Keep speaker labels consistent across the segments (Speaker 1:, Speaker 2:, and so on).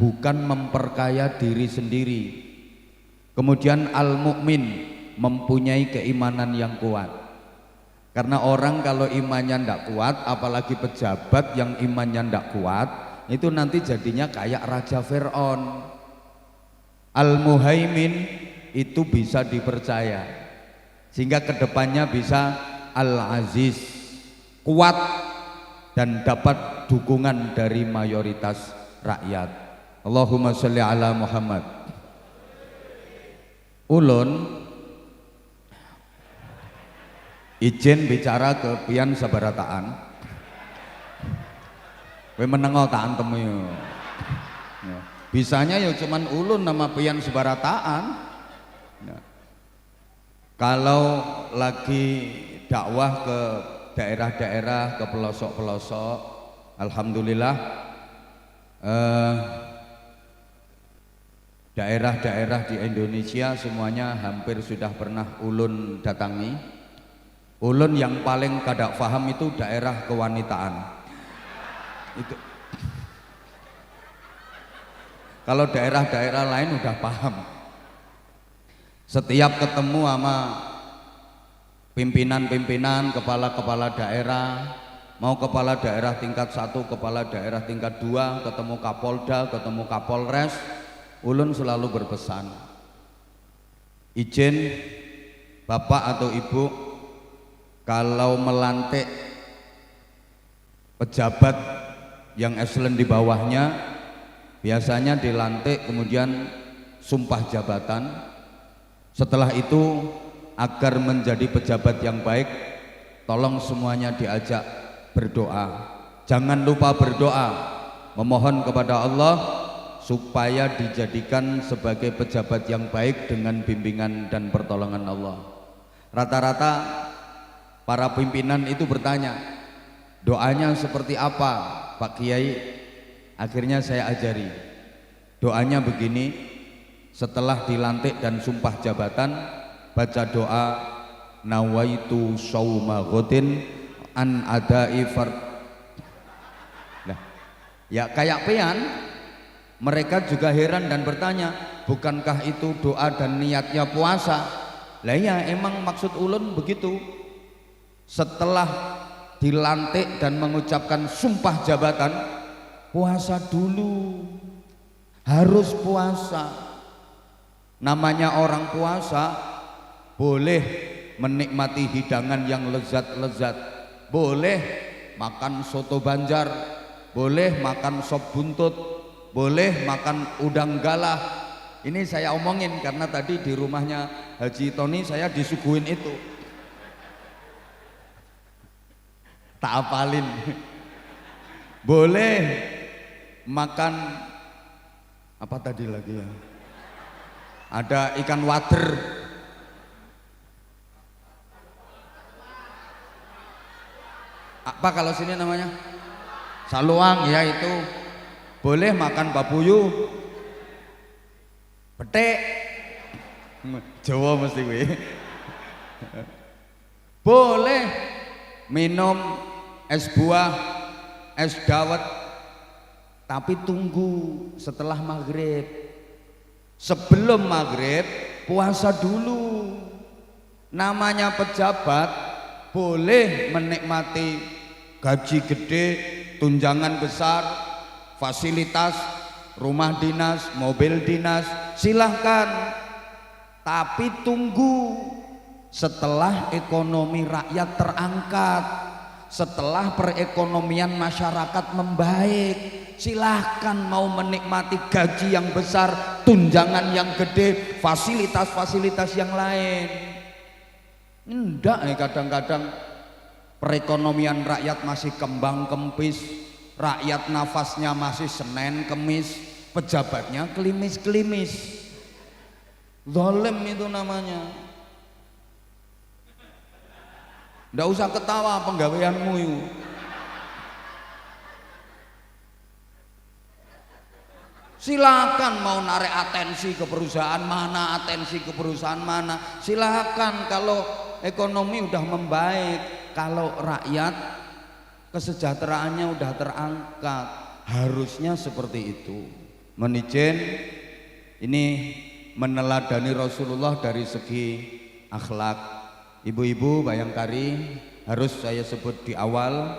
Speaker 1: bukan memperkaya diri sendiri. Kemudian al-mukmin, mempunyai keimanan yang kuat. Karena orang kalau imannya ndak kuat, apalagi pejabat yang imannya ndak kuat, itu nanti jadinya kayak Raja Fir'aun. Al-muhaimin itu bisa dipercaya, sehingga kedepannya bisa al-aziz, kuat dan dapat dukungan dari mayoritas rakyat. Allahumma sholli ala Muhammad. Ulun izin bicara ke pian sabarataan. Kowe menengo tak antem yo. Bisanya ya cuman ulun nama pian sabarataan. Nah, kalau lagi dakwah ke daerah-daerah, ke pelosok-pelosok, alhamdulillah daerah-daerah di Indonesia semuanya hampir sudah pernah ulun datangi. Ulun yang paling kadak paham itu daerah kewanitaan. Itu kalau daerah-daerah lain udah paham. Setiap ketemu sama pimpinan-pimpinan, kepala-kepala daerah, mau kepala daerah tingkat 1, kepala daerah tingkat 2, ketemu Kapolda, ketemu Kapolres, ulun selalu berpesan, izin Bapak atau Ibu kalau melantik pejabat yang eselon di bawahnya, biasanya dilantik kemudian sumpah jabatan. Setelah itu agar menjadi pejabat yang baik, tolong semuanya diajak berdoa. Jangan lupa berdoa, memohon kepada Allah supaya dijadikan sebagai pejabat yang baik dengan bimbingan dan pertolongan Allah. Rata-rata para pimpinan itu bertanya, doanya seperti apa Pak Kiai? Akhirnya saya ajari, doanya begini, setelah dilantik dan sumpah jabatan, baca doa nawaitu shauma ghadin an adai fard. Nah, ya kayak pian, mereka juga heran dan bertanya, bukankah itu doa dan niatnya puasa? Lah ya, emang maksud ulun begitu. Setelah dilantik dan mengucapkan sumpah jabatan, puasa dulu, harus puasa. Namanya orang puasa boleh menikmati hidangan yang lezat-lezat, boleh makan soto Banjar, boleh makan sop buntut, boleh makan udang galah. Ini saya omongin karena tadi di rumahnya Haji Tony saya disuguhin itu, tak apalin. Boleh makan apa tadi lagi ya, ada ikan wader, apa kalau sini namanya saluang ya, itu boleh makan babuyu, petik Jawa mesti gue. Boleh minum es buah, es dawet, tapi tunggu setelah maghrib. Sebelum maghrib puasa dulu. Namanya pejabat boleh menikmati gaji gede, tunjangan besar, fasilitas, rumah dinas, mobil dinas, silahkan. Tapi tunggu setelah ekonomi rakyat terangkat, setelah perekonomian masyarakat membaik, silahkan mau menikmati gaji yang besar, tunjangan yang gede, fasilitas-fasilitas yang lain. Enggak, kadang-kadang perekonomian rakyat masih kembang kempis, rakyat nafasnya masih Senin Kemis, pejabatnya kelimis-kelimis. Zalim itu namanya. Nggak usah ketawa penggaweanmu itu. Silakan mau narik atensi ke perusahaan mana, atensi ke perusahaan mana, silakan kalau ekonomi udah membaik, kalau rakyat kesejahteraannya udah terangkat, harusnya seperti itu. Mohon izin, ini meneladani Rasulullah dari segi akhlak. Ibu-ibu Bayangkari harus saya sebut di awal,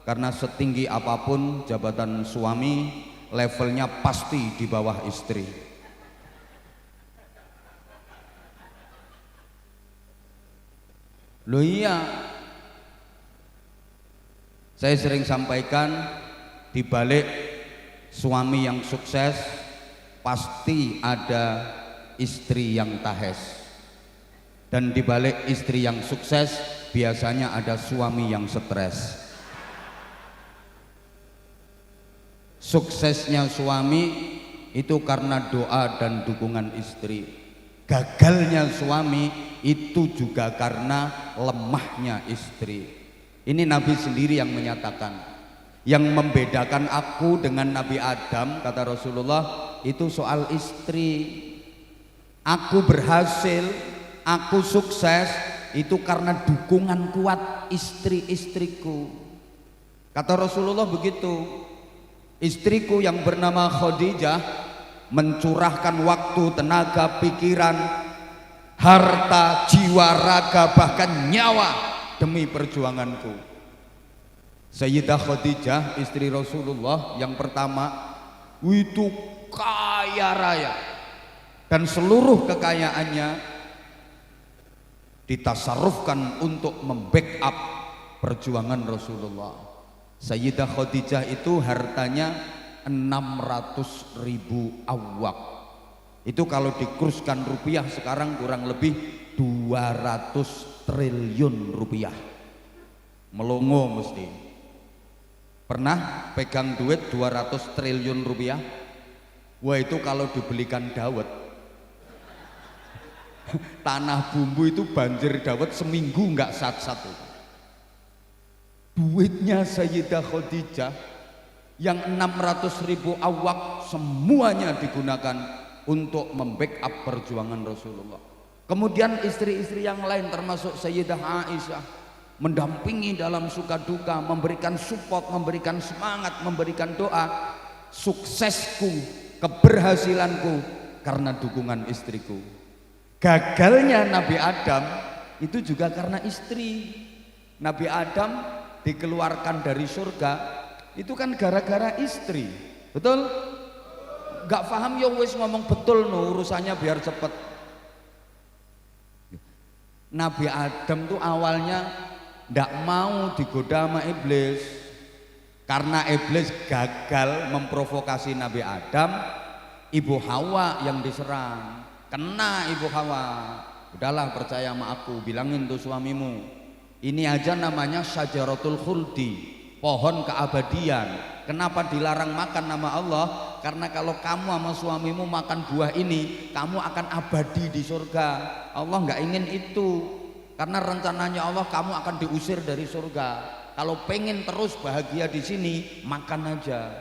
Speaker 1: karena setinggi apapun jabatan suami, levelnya pasti di bawah istri. Loh iya, saya sering sampaikan, di balik suami yang sukses pasti ada istri yang tahes, dan di balik istri yang sukses biasanya ada suami yang stres. Suksesnya suami itu karena doa dan dukungan istri. Gagalnya suami itu juga karena lemahnya istri. Ini Nabi sendiri yang menyatakan. Yang membedakan aku dengan Nabi Adam, kata Rasulullah, itu soal istri. Aku berhasil, aku sukses itu karena dukungan kuat istri-istriku. Kata Rasulullah begitu. Istriku yang bernama Khadijah mencurahkan waktu, tenaga, pikiran, harta, jiwa, raga, bahkan nyawa demi perjuanganku. Sayyidah Khadijah, istri Rasulullah yang pertama, itu kaya raya, dan seluruh kekayaannya ditasarrufkan untuk membackup perjuangan Rasulullah. Sayyidah Khadijah itu hartanya 600.000 awak. Itu kalau dikurskan rupiah sekarang kurang lebih 200 triliun rupiah. Melongo mesti. Pernah pegang duit 200 triliun rupiah? Wah, itu kalau dibelikan dawet, tanah bumbu itu banjir dawet seminggu nggak satu-satu. Duitnya Sayyidah Khadijah yang 600.000 awak semuanya digunakan untuk membackup perjuangan Rasulullah. Kemudian istri-istri yang lain termasuk Sayyidah Aisyah mendampingi dalam suka duka, memberikan support, memberikan semangat, memberikan doa. Suksesku, keberhasilanku karena dukungan istriku. Gagalnya Nabi Adam itu juga karena istri. Nabi Adam dikeluarkan dari surga itu kan gara-gara istri. Betul? Gak paham ya wis ngomong betul no, urusannya biar cepet. Nabi Adam tuh awalnya ndak mau digoda sama iblis, karena iblis gagal memprovokasi Nabi Adam. Ibu Hawa yang diserang, kena Ibu Hawa. Udahlah, percaya sama aku, bilangin tuh suamimu, ini aja namanya syajaratul khuldi, pohon keabadian. Kenapa dilarang makan nama Allah? Karena kalau kamu sama suamimu makan buah ini, kamu akan abadi di surga. Allah nggak ingin itu. Karena rencananya Allah kamu akan diusir dari surga. Kalau pengen terus bahagia di sini, makan aja.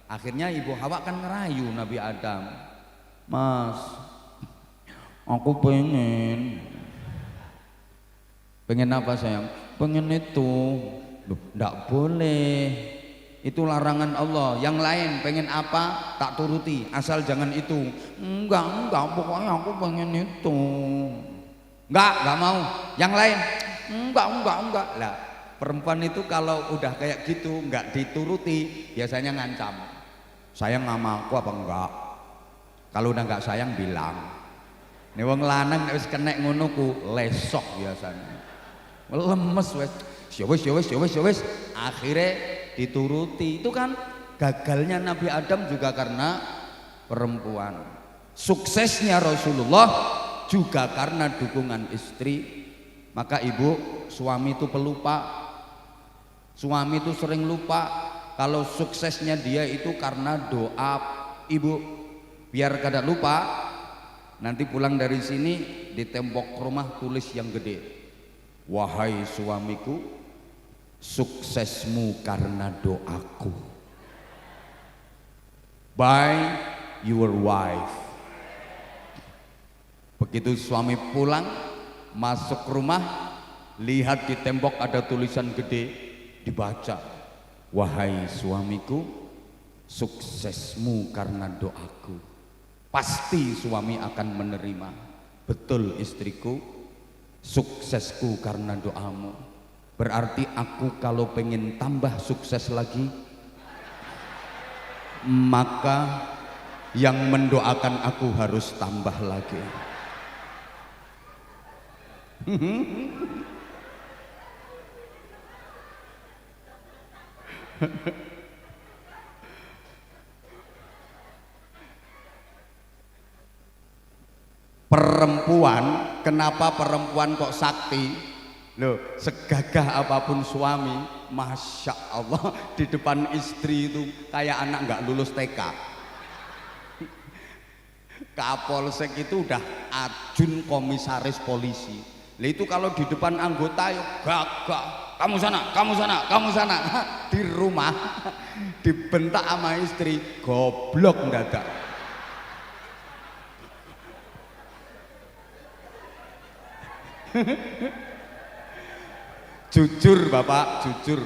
Speaker 1: Akhirnya Ibu Hawa kan ngerayu Nabi Adam. Mas, aku pengen apa sayang? Pengen itu. Loh, enggak boleh. Itu larangan Allah. Yang lain pengen apa? Tak turuti, asal jangan itu. Enggak, pokoknya aku pengen itu. Enggak mau. Yang lain, enggak. Lah, perempuan itu kalau udah kayak gitu enggak dituruti, biasanya ngancam. Sayang sama aku apa enggak? Kalau udah enggak sayang bilang. Nih wong lanang nek wis kenek ngono ku lesok biasanya. Lemes wis. Ya wis. Akhirnya dituruti. Itu kan gagalnya Nabi Adam juga karena perempuan. Suksesnya Rasulullah juga karena dukungan istri. Maka ibu, suami itu pelupa. Suami itu sering lupa kalau suksesnya dia itu karena doa. Ibu, biar kada lupa, nanti pulang dari sini di tembok rumah tulis yang gede, wahai suamiku, suksesmu karena doaku. By your wife. Begitu suami pulang, masuk rumah, lihat di tembok ada tulisan gede, dibaca, wahai suamiku, suksesmu karena doaku. Pasti suami akan menerima. Betul istriku, suksesku karena doamu. Berarti aku kalau pengen tambah sukses lagi, maka yang mendoakan aku harus tambah lagi. Perempuan, kenapa perempuan kok sakti? Loh, segagah apapun suami, masya Allah, di depan istri itu kayak anak nggak lulus TK. Kapolsek itu udah ajun komisaris polisi. Lah itu kalau di depan anggota ya gagah. Kamu sana, kamu sana, kamu sana. Di rumah dibentak sama istri, goblok mendadak. Jujur Bapak, jujur.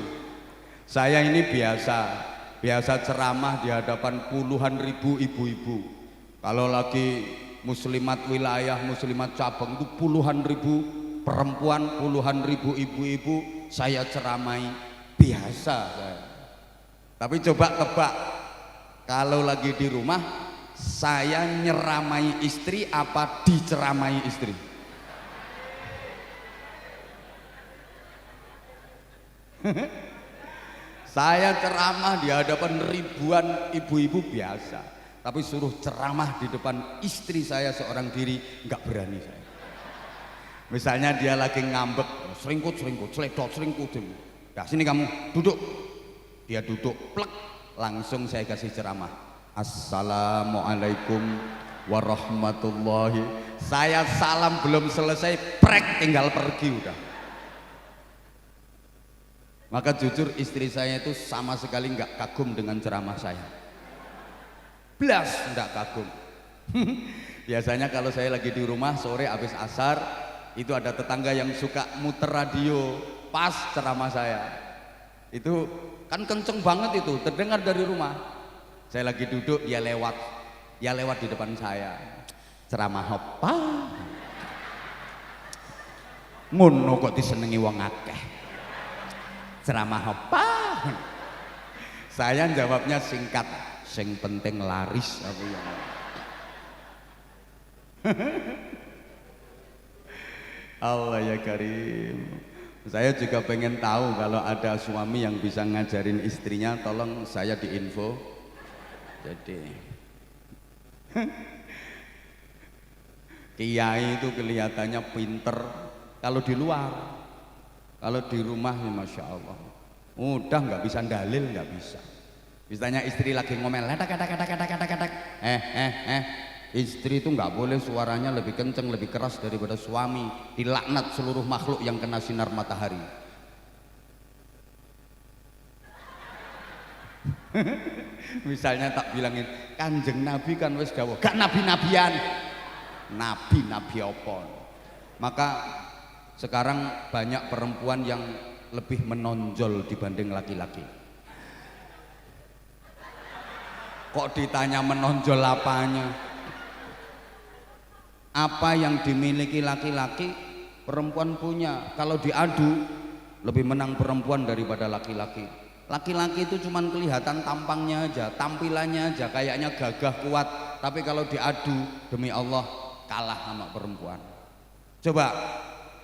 Speaker 1: Saya ini biasa ceramah di hadapan puluhan ribu ibu-ibu. Kalau lagi muslimat wilayah, muslimat cabang itu puluhan ribu perempuan, puluhan ribu ibu-ibu saya ceramai, biasa saya. Tapi coba tebak, kalau lagi di rumah saya nyeramai istri apa diceramai istri? Saya ceramah di hadapan ribuan ibu-ibu biasa, tapi suruh ceramah di depan istri saya seorang diri nggak berani saya. Misalnya dia lagi ngambek, seringkut, seledot, seringkut. Nah sini kamu duduk, dia duduk, plek, langsung saya kasih ceramah. Assalamualaikum warahmatullahi. Saya salam belum selesai, prek tinggal pergi udah. Maka jujur istri saya itu sama sekali nggak kagum dengan ceramah saya. Blas nggak kagum. Biasanya kalau saya lagi di rumah sore habis asar, itu ada tetangga yang suka muter radio pas ceramah saya. Itu kan kenceng banget itu, terdengar dari rumah. Saya lagi duduk, dia lewat di depan saya. Ceramah apa? Ngono kok disenengi wong akeh. Ceramah apa? Saya jawabnya singkat, sing penting laris aku ya. Allah ya Karim. Saya juga pengen tahu kalau ada suami yang bisa ngajarin istrinya, tolong saya diinfo. Jadi kiai itu kelihatannya pinter kalau di luar. Kalau di rumah ya masya Allah, udah nggak bisa dalil, nggak bisa. Misalnya istri lagi ngomel, istri itu nggak boleh suaranya lebih kenceng, lebih keras daripada suami. Dilaknat seluruh makhluk yang kena sinar matahari. Misalnya tak bilangin, Kanjeng Nabi kan wis dawuh, gak nabi-nabian, nabi apa? Maka sekarang banyak perempuan yang lebih menonjol dibanding laki-laki. Kok ditanya menonjol apanya? Apa yang dimiliki laki-laki perempuan punya. Kalau diadu lebih menang perempuan daripada laki-laki. Laki-laki itu cuman kelihatan tampangnya aja, tampilannya aja, kayaknya gagah kuat. Tapi kalau diadu demi Allah kalah sama perempuan. Coba.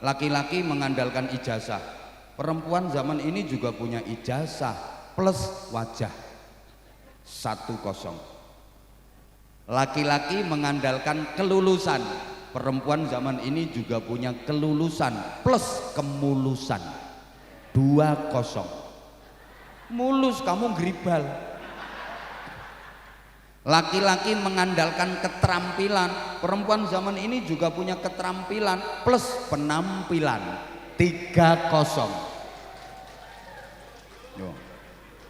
Speaker 1: Laki-laki mengandalkan ijazah, perempuan zaman ini juga punya ijazah plus wajah 1-0. Laki-laki mengandalkan kelulusan, perempuan zaman ini juga punya kelulusan plus kemulusan 2-0. Mulus kamu geribal. Laki-laki mengandalkan keterampilan, perempuan zaman ini juga punya keterampilan plus penampilan 3-0.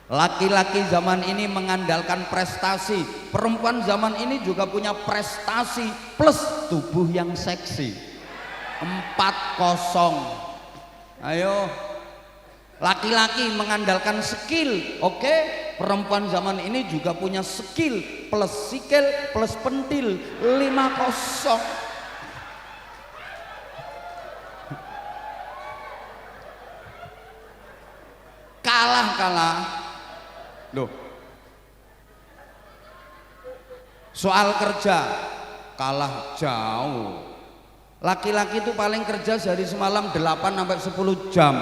Speaker 1: Laki-laki zaman ini mengandalkan prestasi, perempuan zaman ini juga punya prestasi plus tubuh yang seksi 4-0. Ayo, laki-laki mengandalkan skill, oke? perempuan zaman ini juga punya skill plus sikil plus pentil 50. Kalah loh. Soal kerja kalah jauh. Laki-laki itu paling kerja sehari semalam 8 sampai 10 jam.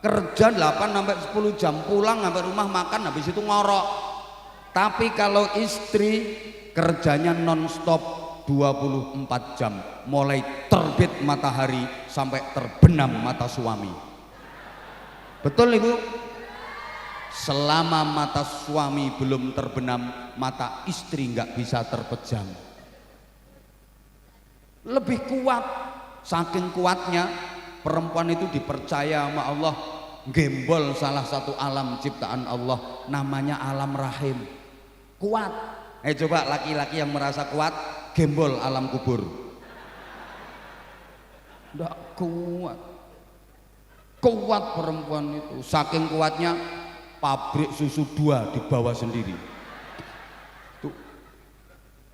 Speaker 1: Kerja 8 sampai 10 jam, pulang sampai rumah makan, habis itu ngorok. Tapi kalau istri kerjanya non-stop 24 jam, mulai terbit matahari sampai terbenam mata suami. Betul Ibu? Selama mata suami belum terbenam, mata istri nggak bisa terpejam. Lebih kuat, saking kuatnya perempuan itu dipercaya sama Allah gembol salah satu alam ciptaan Allah, namanya alam rahim. Kuat. Coba laki-laki yang merasa kuat gembol alam kubur. Nggak kuat. Kuat perempuan itu, saking kuatnya pabrik susu 2 dibawa sendiri. Tuh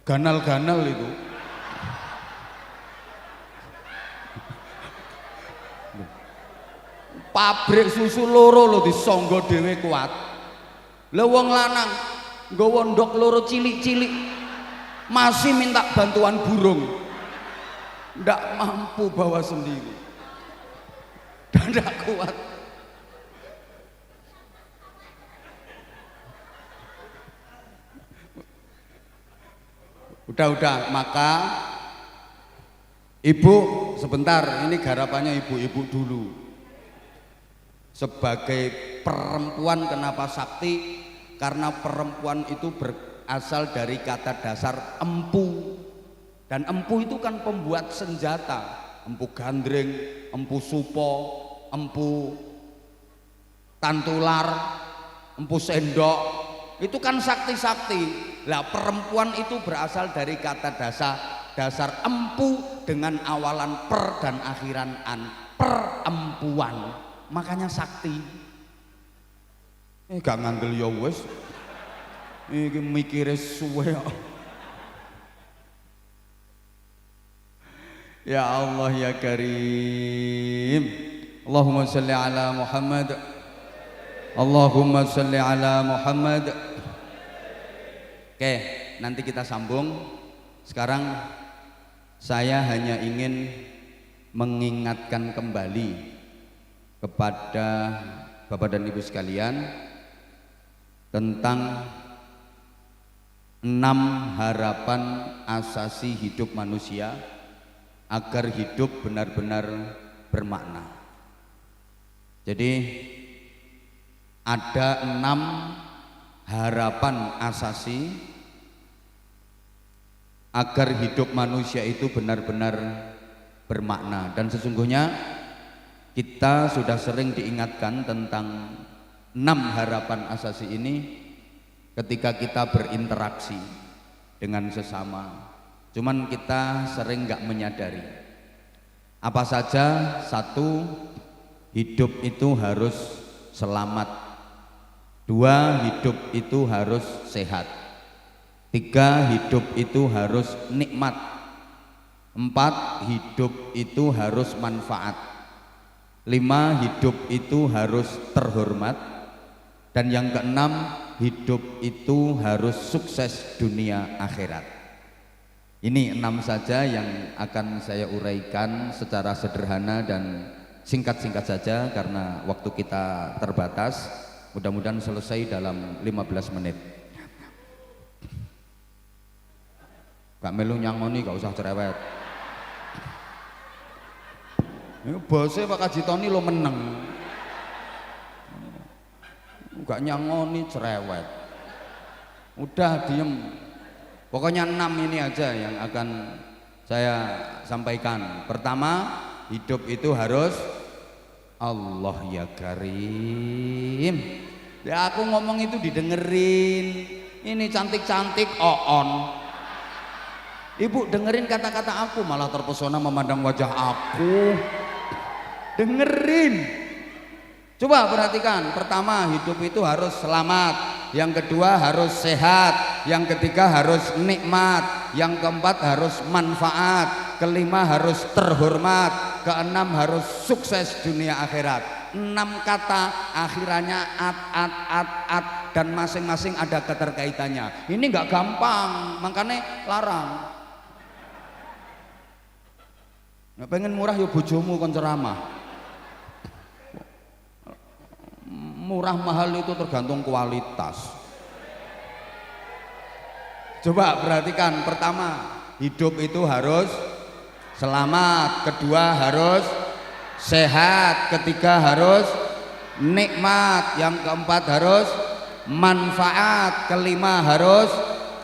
Speaker 1: ganal-ganal itu. Pabrik susu loro lho disangga dhewe kuat. Lah wong lanang nggawa ndok loro cilik-cilik masih minta bantuan burung. Ndak mampu bawa sendiri. Dan ndak kuat. Udah, maka Ibu sebentar, ini garapannya ibu-ibu dulu. Sebagai perempuan kenapa sakti? Karena perempuan itu berasal dari kata dasar empu, dan empu itu kan pembuat senjata. Empu gandring, empu supo, empu tantular, empu sendok, itu kan sakti-sakti. Lah perempuan itu berasal dari kata dasar empu dengan awalan per dan akhiran an, perempuan. Makanya sakti. Gak ngandel ya wis. Iki mikire suwe. Ya Allah ya Karim. Allahumma shalli ala Muhammad. Allahumma shalli ala Muhammad. Oke, nanti kita sambung. Sekarang saya hanya ingin mengingatkan kembali kepada Bapak dan Ibu sekalian tentang 6 harapan asasi hidup manusia agar hidup benar-benar bermakna. Jadi ada 6 harapan asasi agar hidup manusia itu benar-benar bermakna, dan sesungguhnya kita sudah sering diingatkan tentang 6 harapan asasi ini ketika kita berinteraksi dengan sesama. Cuman kita sering nggak menyadari. Apa saja? 1, hidup itu harus selamat. 2, hidup itu harus sehat. 3, hidup itu harus nikmat. 4, hidup itu harus manfaat. 5, hidup itu harus terhormat. Dan yang ke-6, hidup itu harus sukses dunia akhirat. Ini 6 saja yang akan saya uraikan secara sederhana dan singkat-singkat saja karena waktu kita terbatas. Mudah-mudahan selesai dalam 15 menit. Gak melu nyangoni, gak usah cerewet. Ini bosnya Pak Kaji Tony lo meneng. Gak nyangoni cerewet. Udah diem. Pokoknya 6 ini aja yang akan saya sampaikan. Pertama, hidup itu harus Allah ya Karim. Ya aku ngomong itu didengerin. Ini cantik-cantik on. Ibu dengerin kata-kata aku, malah terpesona memandang wajah aku. Dengerin. Coba perhatikan. Pertama, hidup itu harus selamat. yang kedua harus sehat, yang ketiga harus nikmat, yang keempat harus manfaat, kelima harus terhormat, keenam harus sukses dunia akhirat. 6 kata akhirannya at dan masing-masing ada keterkaitannya. Ini nggak gampang, makanya larang. Nggak pengen murah ya bojomu kon ceramah. Murah mahal itu tergantung kualitas. Coba perhatikan, pertama hidup itu harus selamat, kedua harus sehat, ketiga harus nikmat, yang keempat harus manfaat, kelima harus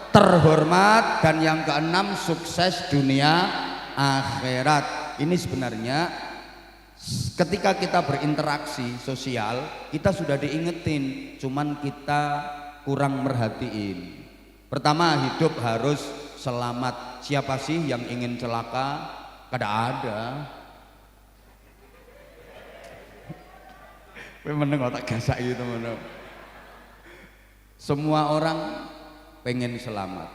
Speaker 1: terhormat, dan yang keenam sukses dunia akhirat. Ini sebenarnya ketika kita berinteraksi sosial kita sudah diingetin, cuman kita kurang merhatiin. Pertama, hidup harus selamat. Siapa sih yang ingin celaka? Kada ada. Meneng otak gasak gitu teman. Semua orang pengen selamat.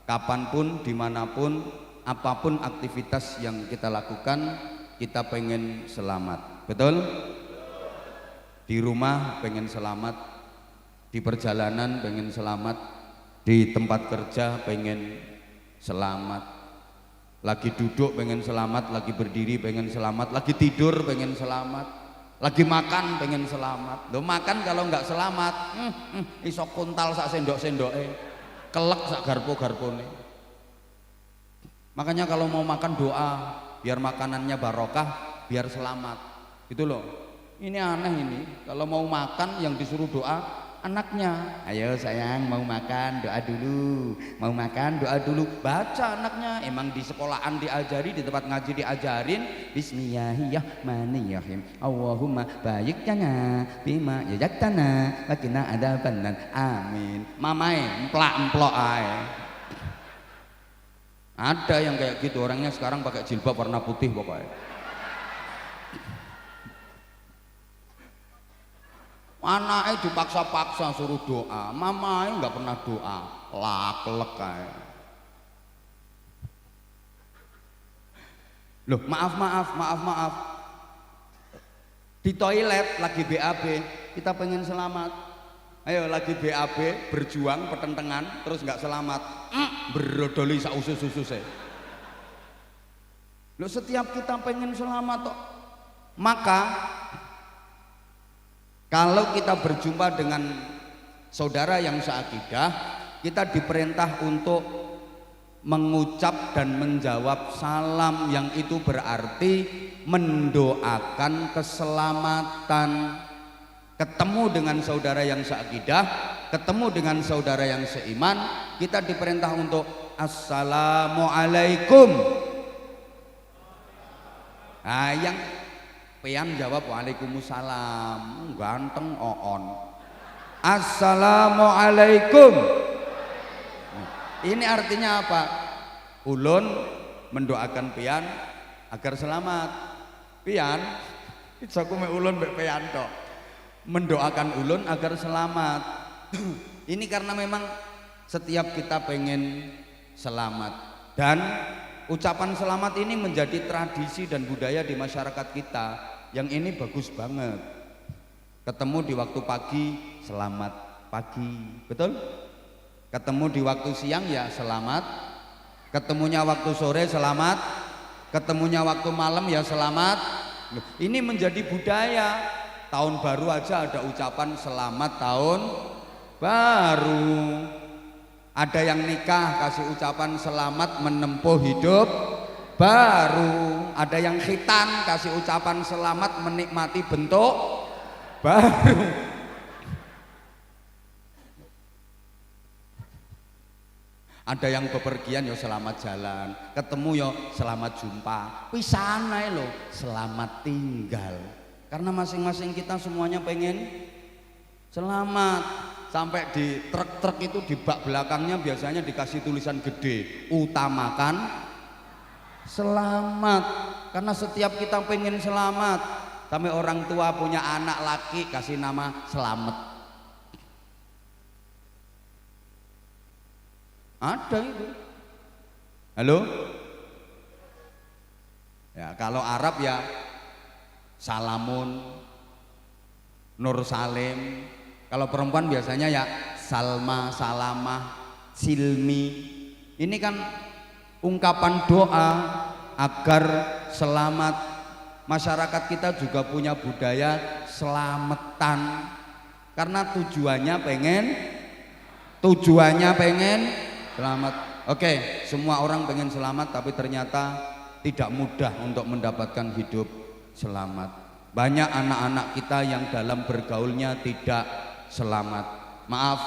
Speaker 1: Kapanpun, dimanapun, apapun aktivitas yang kita lakukan, kita pengen selamat. Betul? Di rumah pengen selamat, di perjalanan pengen selamat, di tempat kerja pengen selamat, lagi duduk pengen selamat, lagi berdiri pengen selamat, lagi tidur pengen selamat, lagi makan pengen selamat. Loh, makan kalau nggak selamat iso kuntal sak sendok-sendoke, kelek sak garpo-garpone. Makanya kalau mau makan doa biar makanannya barokah, biar selamat gitu loh. Ini aneh ini, kalau mau makan yang disuruh doa anaknya, ayo sayang mau makan doa dulu, mau makan doa dulu. Baca anaknya, emang di sekolahan diajari, di tempat ngaji diajarin Bismillahirrahmanirrahim, Allahumma baik jana bima yajaktana wakina adzabannar, amin. Mamae emplak-emplok ae. Ada yang kayak gitu, orangnya sekarang pakai jilbab warna putih pokoknya. Anaknya dipaksa-paksa suruh doa, mamanya nggak pernah doa, laklek kayak. Loh, maaf. Di toilet lagi BAB, kita pengen selamat. Ayo lagi BAB, berjuang, pertentangan, terus nggak selamat, berodoli sak usus-ususnya. Loh, setiap kita pengen selamat toh. Maka kalau kita berjumpa dengan saudara yang seakidah, kita diperintah untuk mengucap dan menjawab salam, yang itu berarti mendoakan keselamatan. Ketemu dengan saudara yang seakidah, ketemu dengan saudara yang seiman, kita diperintah untuk assalamualaikum. Nah, yang pean jawab waalaikumsalam, ganteng oon. Assalamualaikum. Ini artinya apa? Ulun mendoakan pian agar selamat. Pian, isaku me ulun mbek pian tok. Mendoakan ulun agar selamat. Ini karena memang setiap kita pengen selamat, dan ucapan selamat ini menjadi tradisi dan budaya di masyarakat kita. Yang ini bagus banget. Ketemu di waktu pagi, selamat pagi, betul? Ketemu di waktu siang ya selamat, ketemunya waktu sore selamat, ketemunya waktu malam ya selamat. Ini menjadi budaya. Tahun baru aja ada ucapan selamat tahun baru. Ada yang nikah kasih ucapan selamat menempuh hidup baru. Ada yang khitan kasih ucapan selamat menikmati bentuk baru. Ada yang bepergian ya selamat jalan, ketemu ya selamat jumpa, pisahan ae lho selamat tinggal. Karena masing-masing kita semuanya pengen selamat. Sampai di truk-truk itu di bak belakangnya biasanya dikasih tulisan gede, utamakan selamat. Karena setiap kita pengen selamat. Sampai orang tua punya anak laki kasih nama Selamet. Ada itu. Halo? Ya, kalau Arab ya Salamun, Nur Salim. Kalau perempuan biasanya ya Salma, Salamah, Silmi. Ini kan ungkapan doa agar selamat. Masyarakat kita juga punya budaya selamatan karena tujuannya pengen selamat. Oke, semua orang pengen selamat, tapi ternyata tidak mudah untuk mendapatkan hidup selamat. Banyak anak-anak kita yang dalam bergaulnya tidak selamat. Maaf,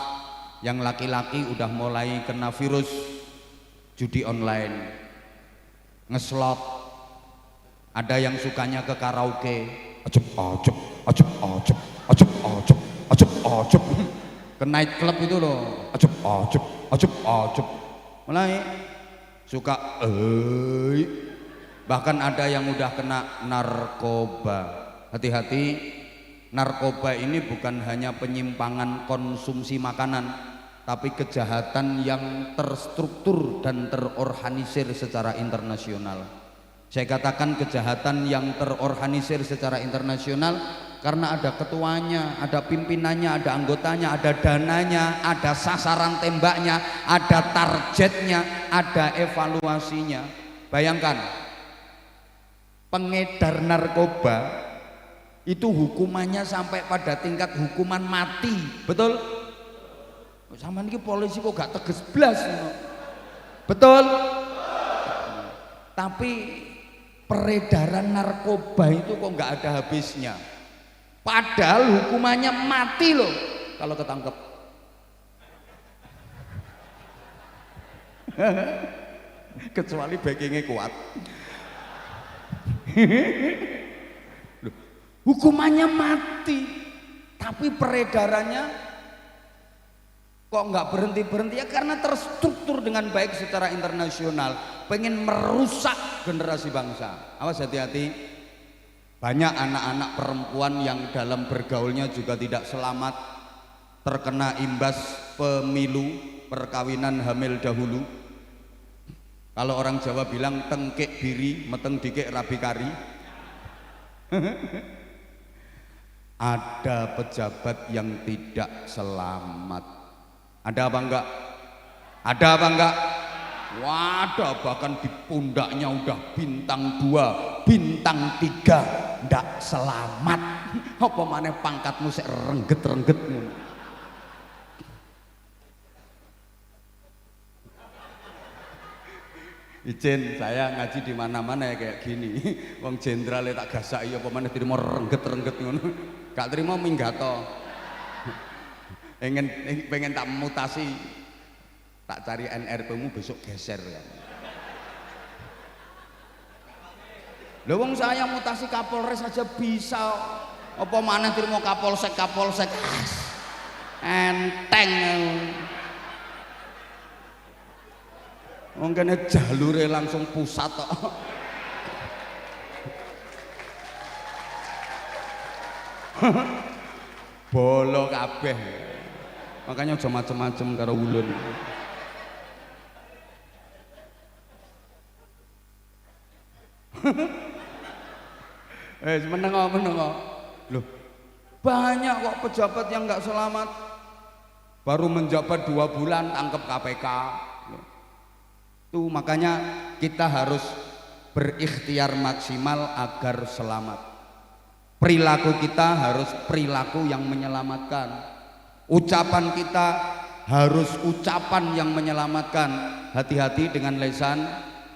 Speaker 1: yang laki-laki udah mulai kena virus judi online, ngeslot. Ada yang sukanya ke karaoke, ajep ajep ajep ajep ajep ajep ajep ajep, ke night club itu loh, ajep ajep ajep ajep, mulai suka bahkan ada yang udah kena narkoba. Hati-hati, narkoba ini bukan hanya penyimpangan konsumsi makanan, tapi kejahatan yang terstruktur dan terorganisir secara internasional. Saya katakan kejahatan yang terorganisir secara internasional karena ada ketuanya, ada pimpinannya, ada anggotanya, ada dananya, ada sasaran tembaknya, ada targetnya, ada evaluasinya. Bayangkan, pengedar narkoba itu hukumannya sampai pada tingkat hukuman mati, betul? Sama ini polisi kok gak tegas blas, betul? Tapi peredaran narkoba itu kok nggak ada habisnya, padahal hukumannya mati loh kalau ketangkep. Kecuali backingnya kuat. Hukumannya mati, tapi peredarannya kok nggak berhenti-berhenti, ya karena terstruktur dengan baik secara internasional, pengen merusak generasi bangsa. Awas, hati-hati, banyak anak-anak perempuan yang dalam bergaulnya juga tidak selamat, terkena imbas pemilu, perkawinan hamil dahulu. Kalau orang Jawa bilang tengkek biri meteng dikek rabi kari. Ada pejabat yang tidak selamat. Ada apa enggak? Ada apa enggak? Waduh, bahkan di pundaknya udah bintang 2, bintang 3, ndak selamat. Apa maneh pangkatmu sik rengget-rengget. Izin, saya ngaji di mana-mana ya kayak gini. Wong jenderal tak gasaki apa maneh terima rengget-rengget ngono. Gak terima minggato. Pengen tak mutasi, tak cari NRP-mu besok geser ya. Lho wong saya mutasi Kapolres saja bisa, apa maneh terima Kapolsek enteng. Mungkin jalure langsung pusat kok. Bolo kabeh. Makanya aja macem-macem karo ulun. Menengok. Loh, banyak kok pejabat yang nggak selamat. Baru menjabat 2 bulan tangkep KPK. Tuh makanya kita harus berikhtiar maksimal agar selamat. Perilaku kita harus perilaku yang menyelamatkan. Ucapan kita harus ucapan yang menyelamatkan. Hati-hati dengan lisan.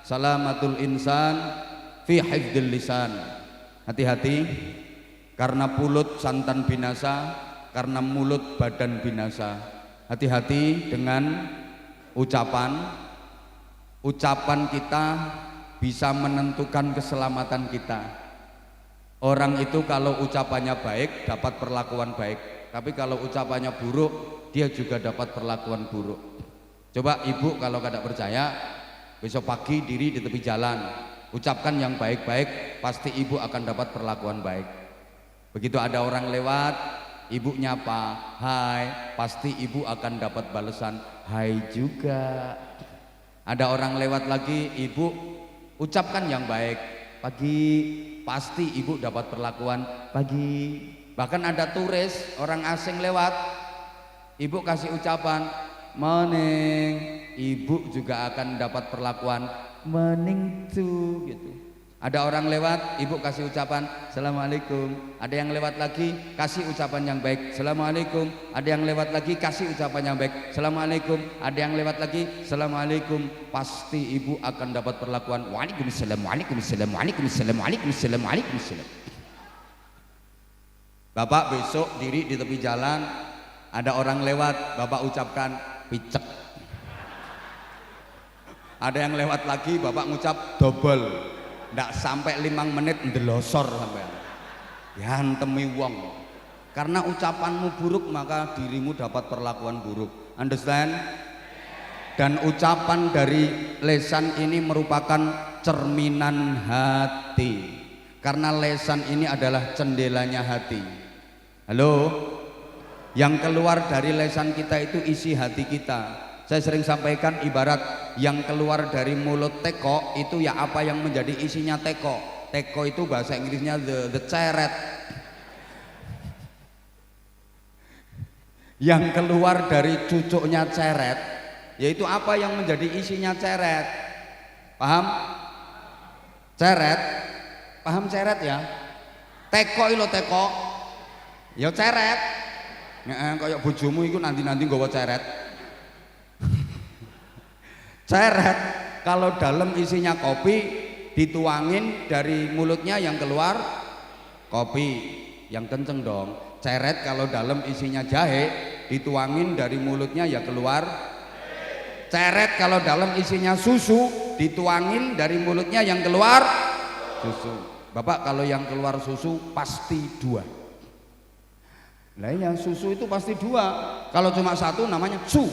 Speaker 1: Salamatul insan fi hifdzil lisan. Hati-hati, karena mulut santan binasa, karena mulut badan binasa. Hati-hati dengan ucapan. Ucapan kita bisa menentukan keselamatan kita. Orang itu kalau ucapannya baik dapat perlakuan baik, tapi kalau ucapannya buruk dia juga dapat perlakuan buruk. Coba ibu kalau kada percaya, besok pagi diri di tepi jalan, ucapkan yang baik-baik, pasti ibu akan dapat perlakuan baik. Begitu ada orang lewat, ibu nyapa hai, pasti ibu akan dapat balasan hai juga. Ada orang lewat lagi, ibu ucapkan yang baik. Pagi, pasti ibu dapat perlakuan pagi. Bahkan ada turis orang asing lewat, ibu kasih ucapan morning, ibu juga akan dapat perlakuan morning too gitu. Ada orang lewat, ibu kasih ucapan assalamualaikum. Ada yang lewat lagi, kasih ucapan yang baik assalamualaikum. Ada yang lewat lagi, kasih ucapan yang baik assalamualaikum. Ada yang lewat lagi assalamualaikum. Pasti ibu akan dapat perlakuan waalaikumsalam, waalaikumsalam, waalaikumsalam, waalaikumsalam, waalaikumsalam. Bapak besok diri di tepi jalan, ada orang lewat, bapak ucapkan picek. Ada yang lewat lagi, bapak ngucap double. Ndak sampai 5 menit ndelosor sampean. Yantemi wong. Karena ucapanmu buruk maka dirimu dapat perlakuan buruk. Understand? Dan ucapan dari lesan ini merupakan cerminan hati. Karena lesan ini adalah jendelanya hati. Halo? Yang keluar dari lesan kita itu isi hati kita. Saya sering sampaikan ibarat yang keluar dari mulut teko itu ya apa yang menjadi isinya teko. Teko itu bahasa Inggrisnya the ceret. Yang keluar dari cucuknya ceret yaitu apa yang menjadi isinya ceret. Paham? Ceret. Paham ceret ya? Teko ilo teko. Ya ceret. Kayak bojomu itu nanti nggawa ceret. Ceret kalau dalam isinya kopi dituangin dari mulutnya yang keluar kopi yang kenceng dong. Ceret kalau dalam isinya jahe dituangin dari mulutnya ya keluar. Ceret kalau dalam isinya susu dituangin dari mulutnya yang keluar susu. Bapak kalau yang keluar susu pasti 2. Lah yang susu itu pasti 2. Kalau cuma 1 namanya su.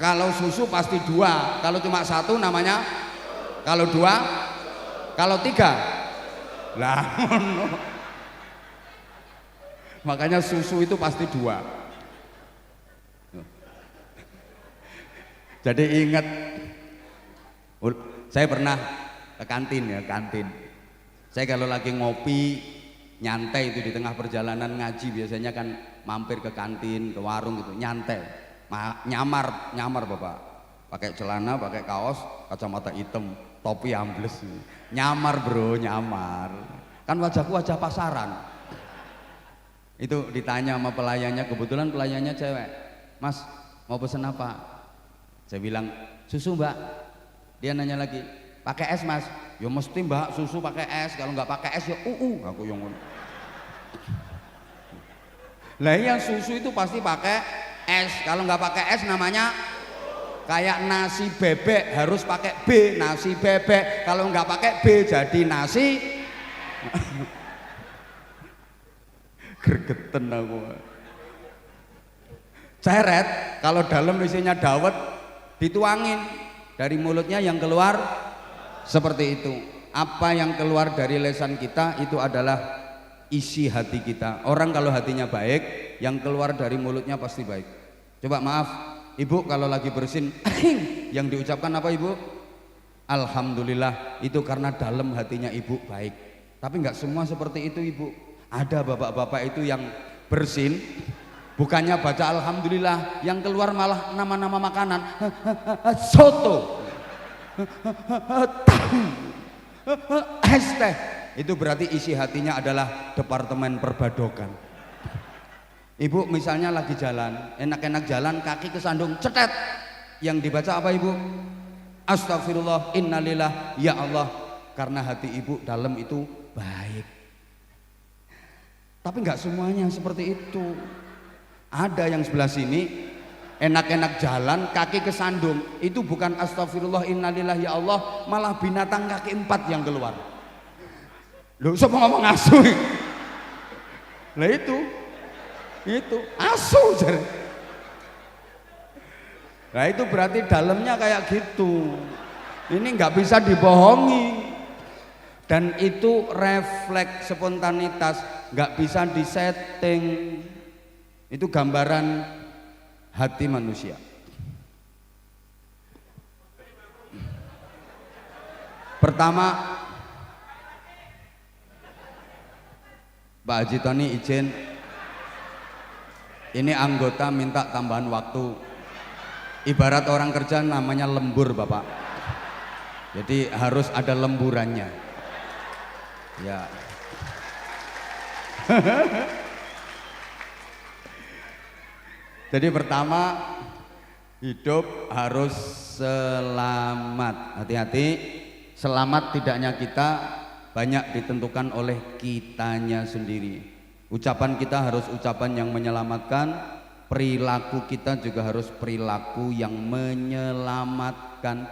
Speaker 1: Kalau susu pasti 2, kalau cuma 1 namanya, kalau 2, kalau 3, lah, no. Makanya susu itu pasti 2. Jadi ingat, saya pernah ke kantin ya, kantin. Saya kalau lagi ngopi, nyantai itu di tengah perjalanan ngaji biasanya kan mampir ke kantin, ke warung gitu, nyantai. Nyamar bapak, pakai celana, pakai kaos, kacamata hitam, topi ambles, nyamar bro, nyamar. Kan wajahku wajah pasaran. Itu ditanya sama pelayannya, kebetulan pelayannya cewek. Mas, mau pesen apa? Saya bilang susu mbak. Dia nanya lagi, pakai es mas? Ya mesti mbak, susu pakai es. Kalau nggak pakai es ya aku yang lah yang susu itu pasti pakai es. Kalau nggak pakai es namanya kayak nasi bebek harus pakai B, nasi bebek. Kalau nggak pakai B jadi nasi gregeten aku. Ceret kalau dalam isinya dawet dituangin dari mulutnya yang keluar seperti itu. Apa yang keluar dari lesan kita itu adalah isi hati kita. Orang kalau hatinya baik, yang keluar dari mulutnya pasti baik. Coba maaf, ibu kalau lagi bersin, yang diucapkan apa ibu? Alhamdulillah. Itu karena dalam hatinya ibu baik. Tapi nggak semua seperti itu ibu. Ada bapak-bapak itu yang bersin, bukannya baca alhamdulillah, yang keluar malah nama-nama makanan. Soto, tahu, es teh. Itu berarti isi hatinya adalah departemen perbadokan. Ibu misalnya lagi jalan, enak-enak jalan, kaki kesandung, cetet. Yang dibaca apa ibu? Astagfirullah, innalillah, ya Allah. Karena hati ibu dalam itu baik. Tapi nggak semuanya seperti itu. Ada yang sebelah sini, enak-enak jalan, kaki kesandung. Itu bukan astagfirullah, innalillah, ya Allah. Malah binatang kaki 4 yang keluar. Loh, siapa ngomong asu? Lah itu asu jare. Nah itu berarti dalamnya kayak gitu. Ini nggak bisa dibohongi. Dan itu refleks spontanitas, nggak bisa disetting. Itu gambaran hati manusia. Pertama, Pak Haji Tony izin, ini anggota minta tambahan waktu. Ibarat orang kerja namanya lembur Bapak, jadi harus ada lemburannya ya. Jadi pertama, hidup harus selamat. Hati-hati, selamat tidaknya kita banyak ditentukan oleh kitanya sendiri. Ucapan kita harus ucapan yang menyelamatkan, perilaku kita juga harus perilaku yang menyelamatkan.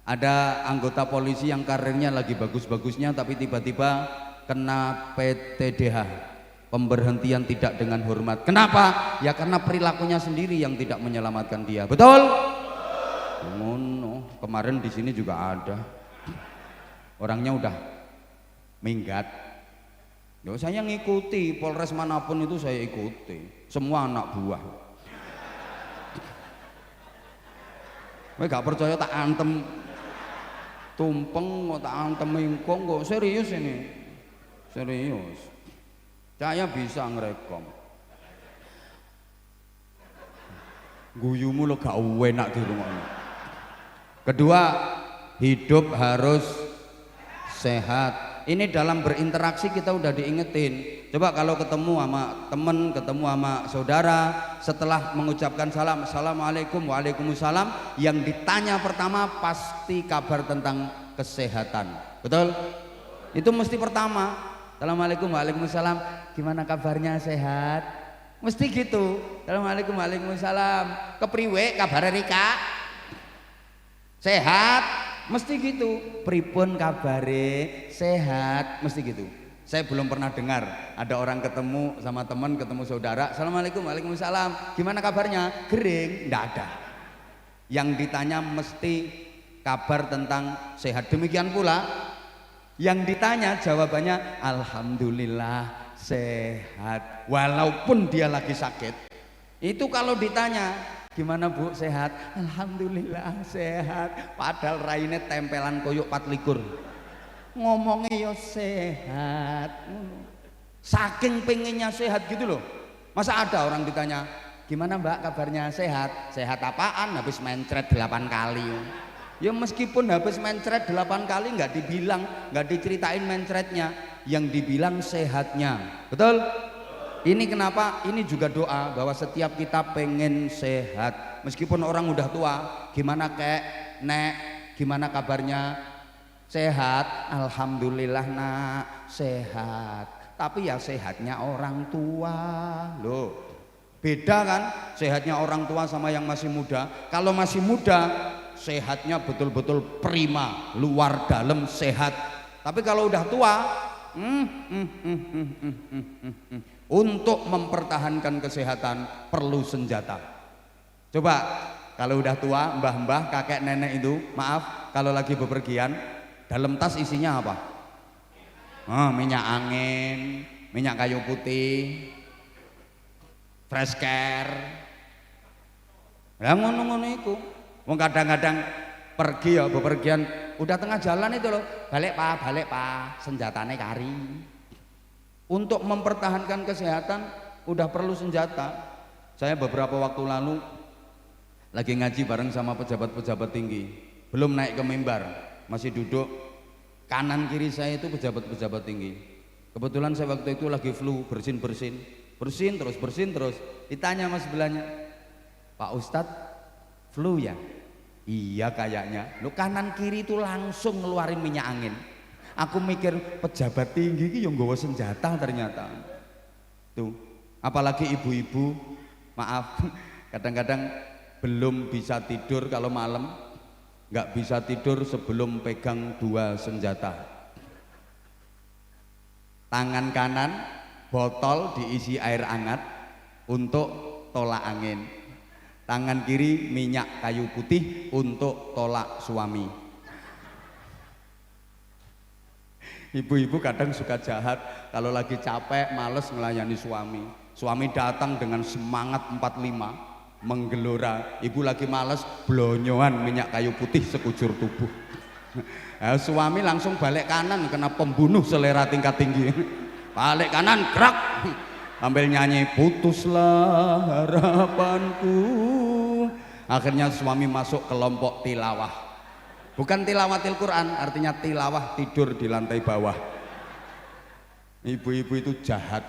Speaker 1: Ada anggota polisi yang karirnya lagi bagus-bagusnya tapi tiba-tiba kena PTDH, pemberhentian tidak dengan hormat. Kenapa? Ya karena perilakunya sendiri yang tidak menyelamatkan dia. Betul? Oh, kemarin di sini juga ada. Orangnya udah minggat. Yo, saya ngikuti Polres manapun itu saya ikuti. Semua anak buah. Kowe gak percaya tak antem tumpeng kok tak antem mingkong kok. Serius ini. Serius. Saya bisa ngerekom. Guyumu lo gak enak di rumah. Kedua, hidup harus sehat. Ini dalam berinteraksi kita udah diingetin. Coba kalau ketemu sama temen, ketemu sama saudara, setelah mengucapkan salam, assalamualaikum, waalaikumsalam, yang ditanya pertama pasti kabar tentang kesehatan. Betul? Itu mesti pertama. Assalamualaikum, waalaikumsalam, gimana kabarnya, sehat? Mesti gitu. Assalamualaikum, waalaikumsalam, kepriwe kabar Rika? Sehat? Mesti gitu. Pripun kabare, sehat? Mesti gitu. Saya belum pernah dengar ada orang ketemu sama teman, ketemu saudara, assalamualaikum, waalaikumsalam, gimana kabarnya? Gering? Nggak ada. Yang ditanya mesti kabar tentang sehat. Demikian pula yang ditanya jawabannya alhamdulillah sehat, walaupun dia lagi sakit. Itu kalau ditanya gimana Bu, sehat? Alhamdulillah sehat, padahal raine tempelan koyok 24. Ngomongnya ya sehat, saking pengennya sehat gitu loh. Masa ada orang ditanya gimana Mbak kabarnya, sehat? Sehat apaan? Habis mencret 8 kali. Ya meskipun habis mencret 8 kali nggak dibilang, nggak diceritain mencretnya, yang dibilang sehatnya. Betul? Ini kenapa? Ini juga doa bahwa setiap kita pengen sehat. Meskipun orang udah tua, gimana kek, nek, gimana kabarnya? Sehat, alhamdulillah nak, sehat. Tapi ya sehatnya orang tua loh. Beda kan sehatnya orang tua sama yang masih muda. Kalau masih muda sehatnya betul-betul prima, luar dalam sehat. Tapi kalau udah tua untuk mempertahankan kesehatan perlu senjata. Coba kalau udah tua, mbah-mbah, kakek nenek itu, maaf, kalau lagi bepergian, dalam tas isinya apa? Minyak angin, minyak kayu putih, fresh care. Lah ngono-ngono iku. Wong kadang-kadang pergi ya bepergian, udah tengah jalan itu loh, balik pak, senjatane kari. Untuk mempertahankan kesehatan udah perlu senjata. Saya beberapa waktu lalu lagi ngaji bareng sama pejabat-pejabat tinggi, belum naik ke mimbar, masih duduk. Kanan kiri saya itu pejabat-pejabat tinggi. Kebetulan saya waktu itu lagi flu, bersin terus. Ditanya mas sebelahnya, Pak Ustadz flu ya? Iya kayaknya. Lu kanan kiri itu langsung ngeluarin minyak angin. Aku mikir pejabat tinggi ini yang nggawa senjata ternyata. Tuh, apalagi ibu-ibu, maaf, kadang-kadang belum bisa tidur kalau malam, nggak bisa tidur sebelum pegang 2 senjata. Tangan kanan botol diisi air hangat untuk tolak angin. Tangan kiri minyak kayu putih untuk tolak suami. Ibu-ibu kadang suka jahat kalau lagi capek, males melayani suami. Suami datang dengan semangat 45 menggelora, ibu lagi males, blonyoan minyak kayu putih sekujur tubuh. Suami langsung balik kanan, kena pembunuh selera tingkat tinggi. Balik kanan, gerak, sambil nyanyi putuslah harapanku. Akhirnya suami masuk kelompok tilawah, bukan tilawatil Quran, artinya tilawah, tidur di lantai bawah. Ibu-ibu itu jahat,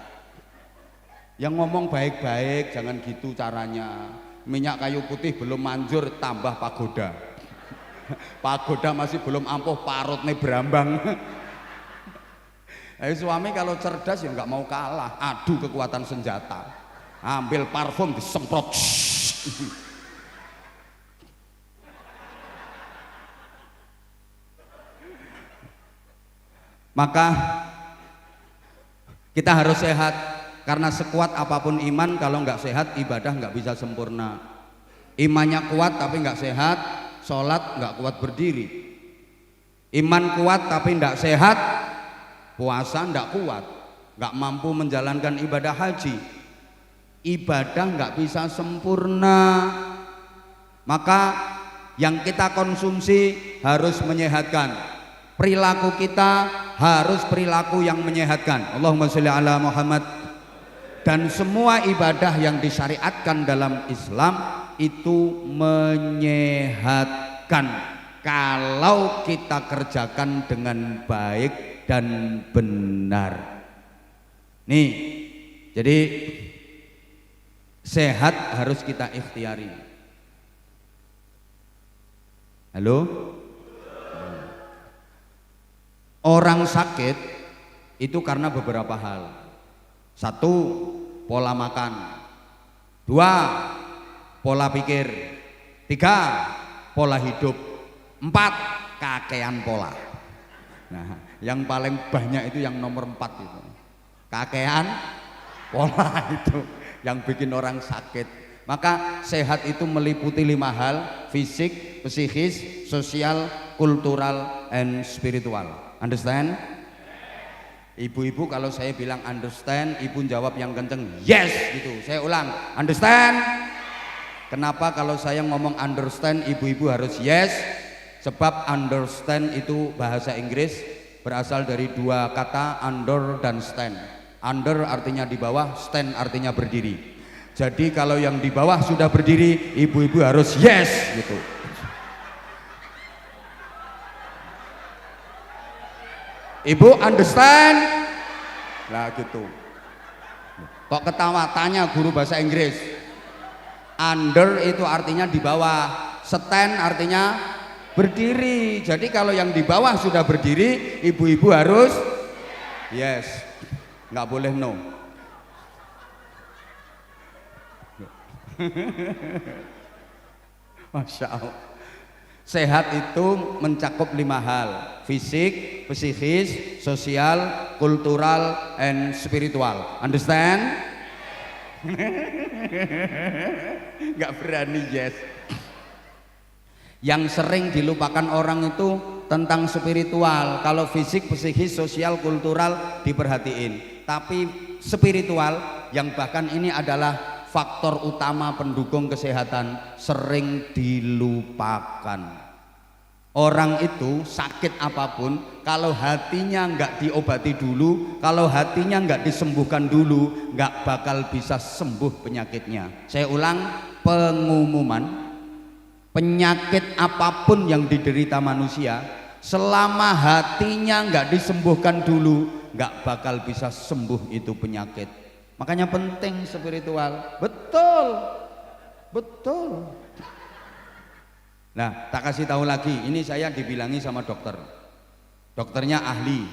Speaker 1: yang ngomong baik-baik, jangan gitu caranya. Minyak kayu putih belum manjur, tambah pagoda. Pagoda masih belum ampuh, parutnya berambang. Suami kalau cerdas ya nggak mau kalah, adu kekuatan senjata, ambil parfum disemprot. Maka kita harus sehat, karena sekuat apapun iman, kalau nggak sehat ibadah nggak bisa sempurna. Imannya kuat tapi nggak sehat, sholat nggak kuat berdiri. Iman kuat tapi nggak sehat, puasa nggak kuat, nggak mampu menjalankan ibadah haji. Ibadah nggak bisa sempurna. Maka yang kita konsumsi harus menyehatkan. Perilaku kita harus perilaku yang menyehatkan. Allahumma sholli ala Muhammad. Dan semua ibadah yang disyariatkan dalam Islam itu menyehatkan kalau kita kerjakan dengan baik dan benar. Nih, jadi sehat harus kita ikhtiari. Halo? Orang sakit itu karena beberapa hal. Satu, pola makan. Dua, pola pikir. Tiga, pola hidup. Empat, kakean pola. Nah, yang paling banyak itu yang nomor 4 itu. Kakean pola itu yang bikin orang sakit. Maka sehat itu meliputi 5 hal: fisik, psikis, sosial, kultural, and spiritual. Understand? Ibu-ibu kalau saya bilang understand, ibu jawab yang kenceng yes gitu. Saya ulang, understand? Kenapa kalau saya ngomong understand ibu-ibu harus yes? Sebab understand itu bahasa Inggris, berasal dari 2 kata, under dan stand. Under artinya di bawah, stand artinya berdiri. Jadi kalau yang di bawah sudah berdiri, ibu-ibu harus yes gitu. Ibu understand? Lah gitu. Kok ketawa? Tanya guru bahasa Inggris. Under itu artinya di bawah, stand artinya berdiri. Jadi kalau yang di bawah sudah berdiri, ibu-ibu harus yes, nggak boleh no. Masya Allah. Sehat itu mencakup 5 hal: fisik, psikis, sosial, kultural, and spiritual. Understand? Nggak berani yes. Yang sering dilupakan orang itu tentang spiritual. Kalau fisik, psikis, sosial, kultural diperhatiin, tapi spiritual yang bahkan ini adalah faktor utama pendukung kesehatan sering dilupakan. Orang itu sakit apapun, kalau hatinya nggak diobati dulu, kalau hatinya nggak disembuhkan dulu, nggak bakal bisa sembuh penyakitnya. Saya ulang, pengumuman, penyakit apapun yang diderita manusia, selama hatinya nggak disembuhkan dulu, nggak bakal bisa sembuh itu penyakit. Makanya penting spiritual. Betul, betul. Nah, tak kasih tahu lagi, ini saya dibilangi sama dokter. Dokternya ahli,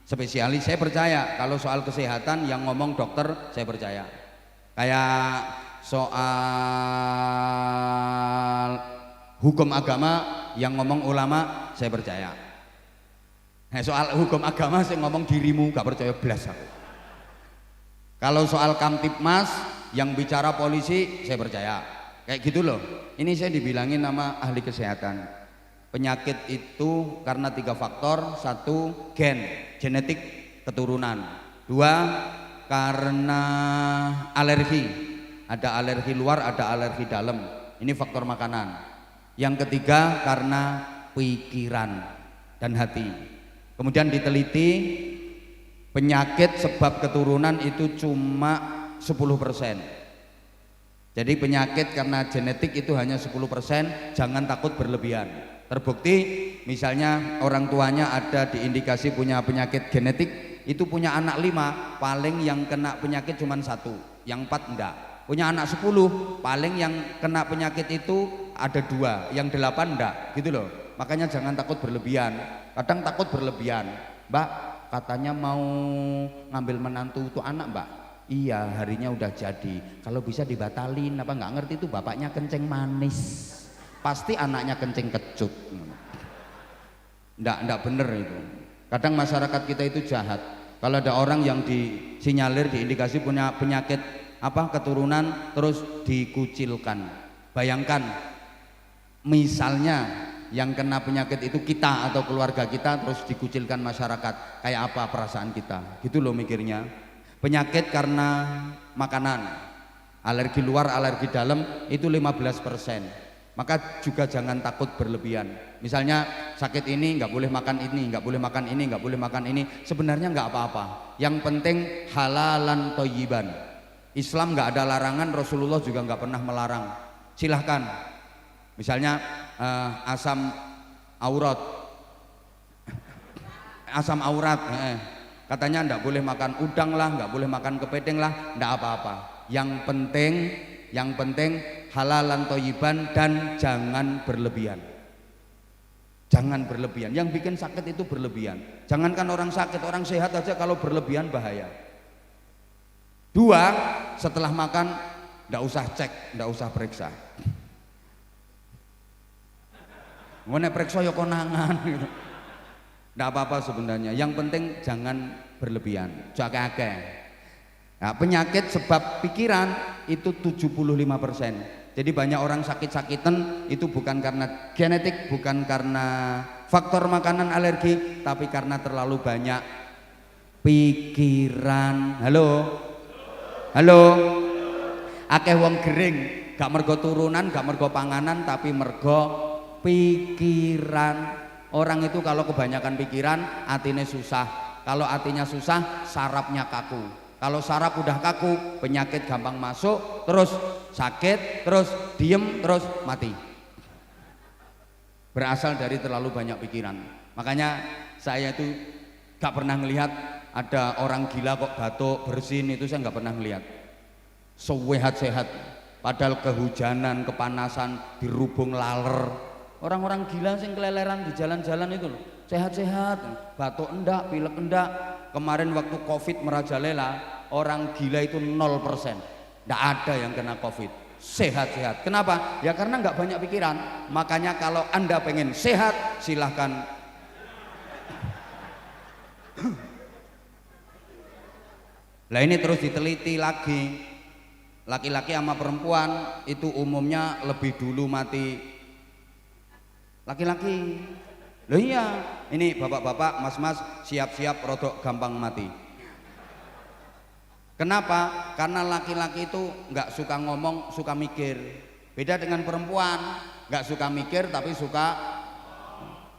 Speaker 1: spesialis. Saya percaya kalau soal kesehatan yang ngomong dokter, saya percaya. Kayak soal hukum agama yang ngomong ulama, saya percaya. Nah, soal hukum agama saya ngomong dirimu, gak percaya belas aku. Kalau soal Kamtibmas yang bicara polisi, saya percaya. Kayak gitu loh. Ini saya dibilangin nama ahli kesehatan. Penyakit itu karena 3 faktor. 1, gen, genetik, keturunan. 2, karena alergi. Ada alergi luar, ada alergi dalam. Ini faktor makanan. Yang ketiga karena pikiran dan hati. Kemudian diteliti penyakit sebab keturunan itu cuma 10%. Jadi penyakit karena genetik itu hanya 10%, jangan takut berlebihan. Terbukti misalnya orang tuanya ada diindikasi punya penyakit genetik, itu punya anak 5, paling yang kena penyakit cuma 1, yang 4 enggak. Punya anak 10, paling yang kena penyakit itu ada 2, yang 8 enggak, gitu loh. Makanya jangan takut berlebihan. Kadang takut berlebihan, Mbak katanya mau ngambil menantu itu anak, Mbak. Iya, harinya udah jadi. Kalau bisa dibatalin, apa nggak ngerti itu bapaknya kencing manis. Pasti anaknya kencing kecut. Nggak bener itu. Kadang masyarakat kita itu jahat. Kalau ada orang yang disinyalir, diindikasi punya penyakit keturunan, terus dikucilkan. Bayangkan, misalnya yang kena penyakit itu kita atau keluarga kita, terus dikucilkan masyarakat. Kayak apa perasaan kita? Gitu loh mikirnya. Penyakit karena makanan, alergi luar, alergi dalam itu 15%. Maka juga jangan takut berlebihan. Misalnya sakit ini nggak boleh makan ini, nggak boleh makan ini, nggak boleh makan ini. Sebenarnya nggak apa-apa. Yang penting halalan thayyiban. Islam nggak ada larangan, Rasulullah juga nggak pernah melarang. Silahkan. Misalnya asam aurat. Katanya nggak boleh makan udang lah, nggak boleh makan kepiting lah, nggak apa-apa. Yang penting halalan thayyiban dan jangan berlebihan. Jangan berlebihan. Yang bikin sakit itu berlebihan. Jangankan orang sakit, orang sehat aja kalau berlebihan bahaya. 2, setelah makan nggak usah cek, nggak usah periksa. Ngono periksa ya konangan gitu. Nggak apa-apa sebenarnya, yang penting jangan berlebihan, jaga akeh. Nah, penyakit sebab pikiran itu 75%. Jadi banyak orang sakit-sakitan itu bukan karena genetik, bukan karena faktor makanan alergi, tapi karena terlalu banyak pikiran. Halo? Akeh wong gering, gak mergo turunan, gak mergo panganan, tapi mergo pikiran. Orang itu kalau kebanyakan pikiran, hatinya susah. Kalau hatinya susah, sarafnya kaku. Kalau saraf udah kaku, penyakit gampang masuk, terus sakit, terus diem, terus mati. Berasal dari terlalu banyak pikiran. Makanya saya itu gak pernah ngelihat ada orang gila kok batuk, bersin, itu saya gak pernah ngelihat. Sehat-sehat. Padahal kehujanan, kepanasan, dirubung laler. Orang-orang gila sing keleleran di jalan-jalan itu loh, sehat-sehat, batuk enggak, pilek enggak. Kemarin waktu Covid merajalela, orang gila itu 0%. Enggak ada yang kena Covid, sehat-sehat. Kenapa? Ya karena enggak banyak pikiran. Makanya kalau Anda pengen sehat, silahkan. Lah ini terus diteliti lagi. Laki-laki sama perempuan itu umumnya lebih dulu mati laki-laki. Loh iya, ini bapak-bapak, mas-mas siap-siap rodok gampang mati. Kenapa? Karena laki-laki itu nggak suka ngomong, suka mikir. Beda dengan perempuan, nggak suka mikir tapi suka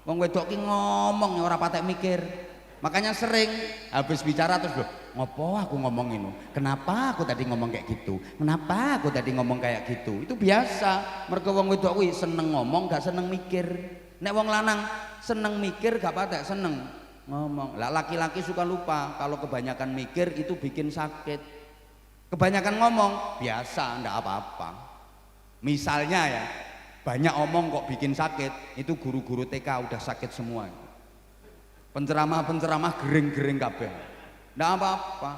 Speaker 1: wong wedok ki ngomong ora patek mikir. Makanya sering habis bicara terus loh, ngopo aku ngomong ini? Kenapa aku tadi ngomong kayak gitu? Kenapa aku tadi ngomong kayak gitu? Itu biasa. Mergo wong wedok kuwi seneng ngomong, gak seneng mikir. Nek wong lanang seneng mikir, gak patek seneng ngomong. Lah laki-laki suka lupa kalau kebanyakan mikir itu bikin sakit. Kebanyakan ngomong biasa, ndak apa-apa. Misalnya ya, banyak omong kok bikin sakit, itu guru-guru TK udah sakit semua. Penceramah-penceramah gering-gering kabeh. Ndak apa-apa.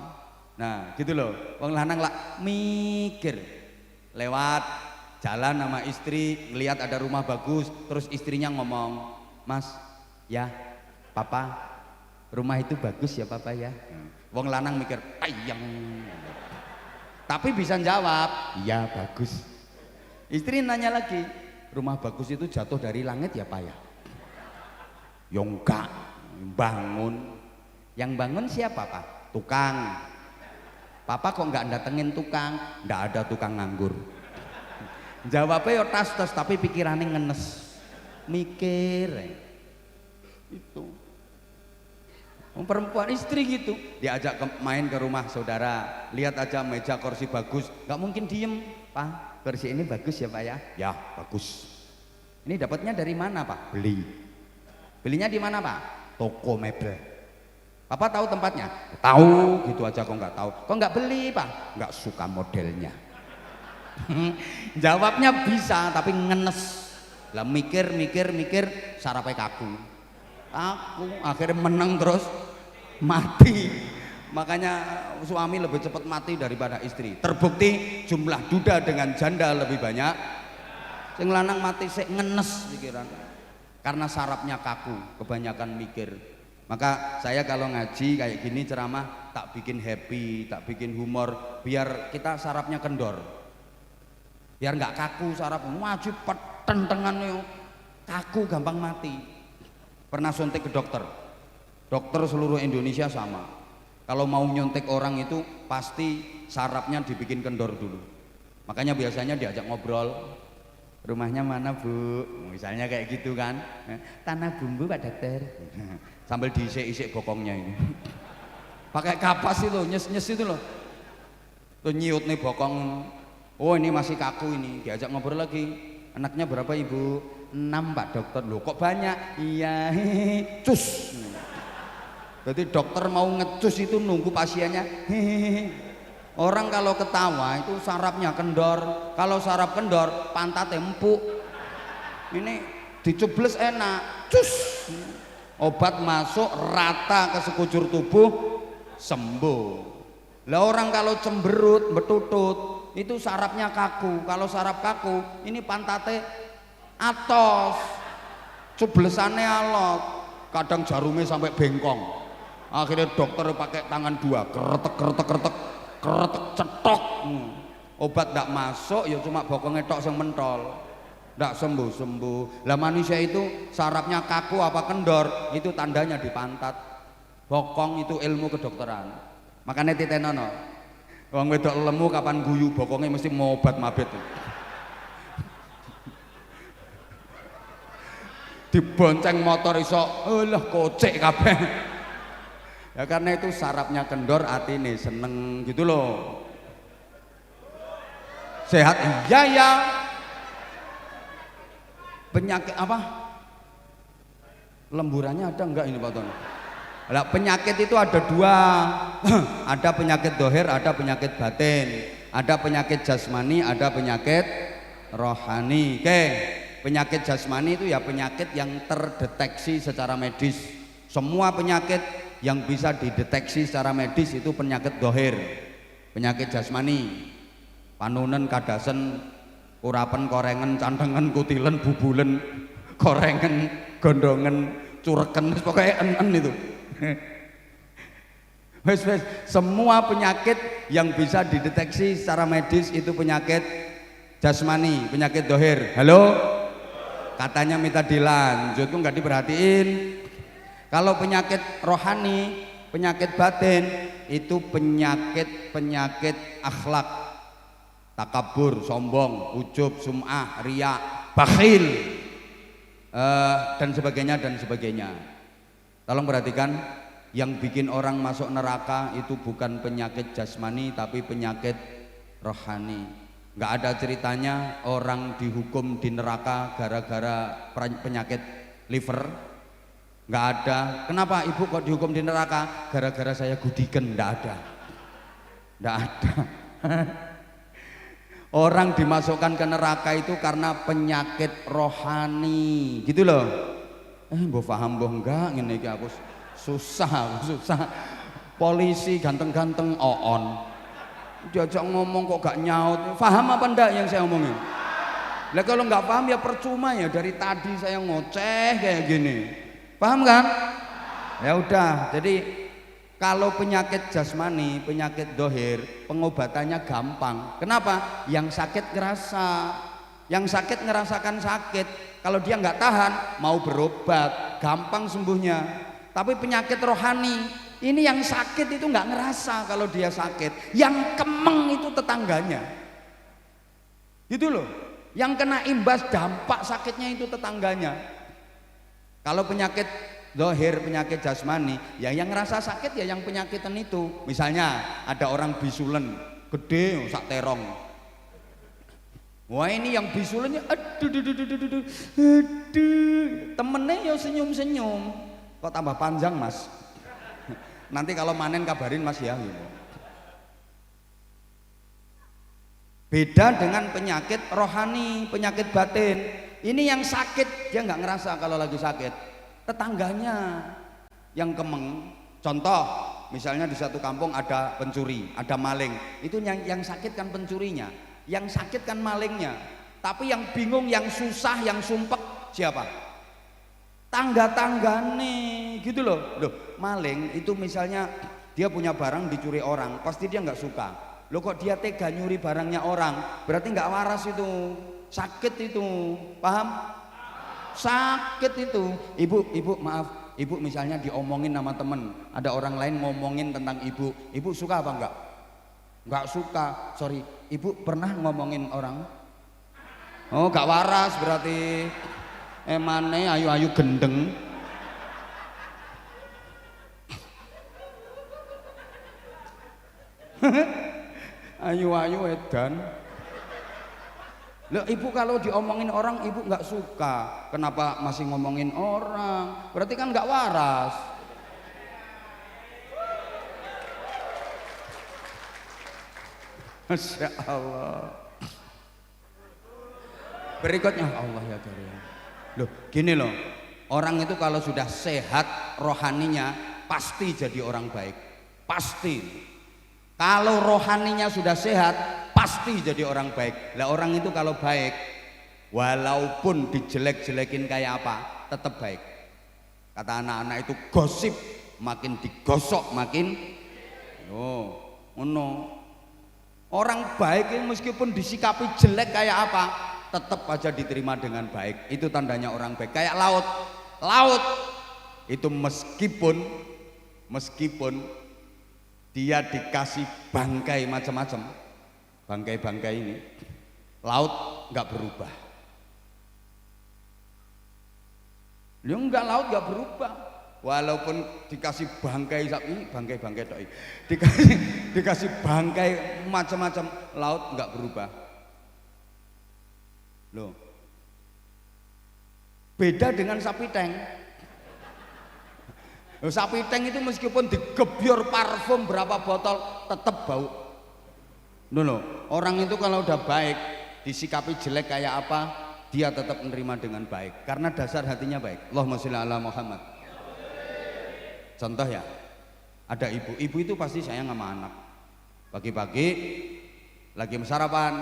Speaker 1: Nah, gitu loh. Wong lanang lah mikir. Lewat jalan sama istri, ngelihat ada rumah bagus, terus istrinya ngomong, "Mas, ya, Papa, rumah itu bagus ya Papa ya." Wong lanang mikir, "Tayang." Tapi bisa jawab, "Iya, bagus." Istri nanya lagi, "Rumah bagus itu jatuh dari langit ya Pak ya?" "Ya enggak, bangun." "Yang bangun siapa Pak?" "Tukang." "Papa kok enggak datengin tukang?" "Enggak ada tukang nganggur." Jawabnya ya tas-tas tapi pikirannya ngenes. mikir. Itu perempuan istri gitu, diajak main ke rumah saudara, lihat aja meja kursi bagus, nggak mungkin diem. Pak, kursi ini bagus ya Pak ya? Ya bagus. Ini dapatnya dari mana Pak? Beli. Belinya di mana Pak? Toko mebel. Papa tahu tempatnya? Tahu. Gitu aja kok nggak tahu. Kok nggak beli Pak? Nggak suka modelnya. Jawabnya bisa tapi ngenes. Lah mikir sarapnya kaku. Aku akhirnya menang terus mati. Makanya suami lebih cepat mati daripada istri. Terbukti jumlah duda dengan janda lebih banyak. Sing lanang mati sik ngenes pikiran. Karena sarafnya kaku, kebanyakan mikir. Maka saya kalau ngaji kayak gini ceramah tak bikin happy, tak bikin humor, biar kita sarafnya kendor. Biar nggak kaku saraf, wajib tentengan kaku gampang mati. Pernah suntik ke dokter. Dokter seluruh Indonesia sama. Kalau mau nyontek orang itu pasti sarafnya dibikin kendor dulu. Makanya biasanya diajak ngobrol. Rumahnya mana Bu? Misalnya kayak gitu kan. Tanah Bumbu Pak Dokter. Sambil diisik-isik bokongnya ini. Pakai kapas itu, nyes-nyes itu loh. Tuh nyiut nih bokong. Oh ini masih kaku ini. Diajak ngobrol lagi. Anaknya berapa Ibu? 6 Pak Dokter. Loh kok banyak? Iya. Cus. Berarti dokter mau ngecus itu nunggu pasiennya. Orang kalau ketawa itu sarafnya kendor. Kalau saraf kendor, pantat empuk. Ini dicubles enak. Cus. Obat masuk rata ke sekujur tubuh, sembuh. Lah orang kalau cemberut, betutut, itu sarafnya kaku. Kalau saraf kaku, ini pantate atos. Cublesannya alot. Kadang jarumnya sampai bengkong. Akhirnya dokter pakai tangan dua, keretek cetok. Obat tidak masuk, ya cuma bokongnya tok yang mentol, tidak sembuh. Lah manusia itu sarafnya kaku apa kendor, itu tandanya di pantat. Bokong itu ilmu kedokteran. Makanya titenono, wong wedok lemu kapan guyu bokongnya mesti mau obat mabit. Dibonceng motor iso, lah kocek kabeh. Ya karena itu sarafnya kendor, hati nih seneng gitu loh. Sehat iya ya. Penyakit apa? Lemburannya ada enggak ini Pak Tono? Lah penyakit itu ada dua. Ada penyakit dohir, ada penyakit batin. Ada penyakit jasmani, ada penyakit rohani. Oke, penyakit jasmani itu ya penyakit yang terdeteksi secara medis. Semua penyakit yang bisa dideteksi secara medis itu penyakit dohir, penyakit jasmani, panunen, kadasen, urapen, korengen, cantengen, kutilen, bubulen, korengen, gondongen, cureken, pokoknya en itu. Wes, semua penyakit yang bisa dideteksi secara medis itu penyakit jasmani, penyakit dohir. Halo? Katanya minta dilanjut, kok nggak diperhatiin. Kalau penyakit rohani, penyakit batin itu penyakit akhlak, takabur, sombong, ujub, sum'ah, riya, bakhil, dan sebagainya. Tolong perhatikan, yang bikin orang masuk neraka itu bukan penyakit jasmani tapi penyakit rohani. Nggak ada ceritanya orang dihukum di neraka gara-gara penyakit liver. Nggak ada. Kenapa Ibu kok dihukum di neraka? Gara-gara saya gudiken. Nggak ada. Orang dimasukkan ke neraka itu karena penyakit rohani gitu loh. Mbok paham mbok enggak ngene iki aku susah. Polisi ganteng-ganteng oon. Diajak ngomong kok gak nyaut. Paham apa enggak yang saya omongin? Lah kalau nggak paham ya percuma ya, dari tadi saya ngoceh kayak gini. Paham kan? Ya udah, jadi kalau penyakit jasmani, penyakit dohir, pengobatannya gampang. Kenapa? Yang sakit ngerasa, yang sakit ngerasakan sakit. Kalau dia nggak tahan, mau berobat, gampang sembuhnya. Tapi penyakit rohani, ini yang sakit itu nggak ngerasa kalau dia sakit. Yang kemeng itu tetangganya. Gitu loh. Yang kena imbas dampak sakitnya itu tetangganya. Kalau penyakit zahir, penyakit jasmani, ya yang ngerasa sakit ya yang penyakitan itu. Misalnya ada orang bisulen gede sak terong. Wah ini yang bisulennya aduh temennya ya senyum-senyum. Kok tambah panjang mas? Nanti kalau manen kabarin mas ya. Beda dengan penyakit rohani, penyakit batin. Ini yang sakit dia nggak ngerasa kalau lagi sakit. Tetangganya yang kemeng. Contoh, misalnya di satu kampung ada pencuri, ada maling. Itu yang sakit kan pencurinya, yang sakit kan malingnya. Tapi yang bingung, yang susah, yang sumpek siapa? Tangga-tanggane, gitu loh. Loh, maling itu misalnya dia punya barang dicuri orang, pasti dia nggak suka. Loh kok dia tega nyuri barangnya orang, berarti nggak waras itu, sakit itu, paham? Sakit itu. Ibu maaf, ibu misalnya diomongin sama temen, ada orang lain ngomongin tentang ibu suka apa enggak? Enggak suka, sorry. Ibu pernah ngomongin orang? Oh nggak waras berarti. Emane ayu-ayu gendeng. Ayu-ayu edan. Loh, ibu kalau diomongin orang ibu nggak suka, kenapa masih ngomongin orang? Berarti kan nggak waras. Masya Allah. Berikutnya Allah ya Karim. Loh, gini loh, orang itu kalau sudah sehat rohaninya pasti jadi orang baik, pasti. Kalau rohaninya sudah sehat pasti jadi orang baik. Lah orang itu kalau baik walaupun dijelek-jelekin kayak apa tetap baik. Kata anak-anak itu gosip makin digosok makin orang baik itu meskipun disikapi jelek kayak apa tetap aja diterima dengan baik. Itu tandanya orang baik. Kayak laut itu meskipun dia dikasih bangkai macam-macam, bangkai ini, laut nggak berubah. Laut nggak berubah, walaupun dikasih bangkai sapi, bangkai doi, dikasih bangkai macam-macam, laut nggak berubah. Loh, beda dengan sapi tank. Sapi tank itu meskipun digebyur parfum berapa botol tetap bau. Loh, orang itu kalau udah baik disikapi jelek kayak apa dia tetap menerima dengan baik karena dasar hatinya baik. Allahumma sholli ala Muhammad. Contoh ya, ada ibu itu pasti sayang sama anak. Pagi-pagi lagi sarapan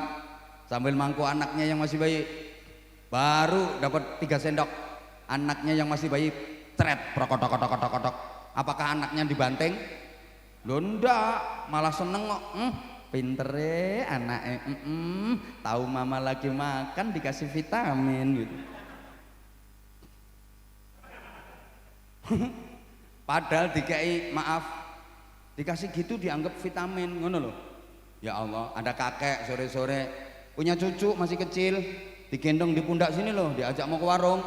Speaker 1: sambil mangku anaknya yang masih bayi, baru dapat 3 sendok. Anaknya yang masih bayi tret prokotok. Apakah anaknya dibanting? Loh ndak, malah seneng kok. Pintere anaknya, tahu mama lagi makan dikasih vitamin gitu. Padahal dikasih gitu dianggap vitamin, ngono loh. Ya Allah, ada kakek sore-sore punya cucu masih kecil, digendong di pundak sini loh, diajak mau ke warung.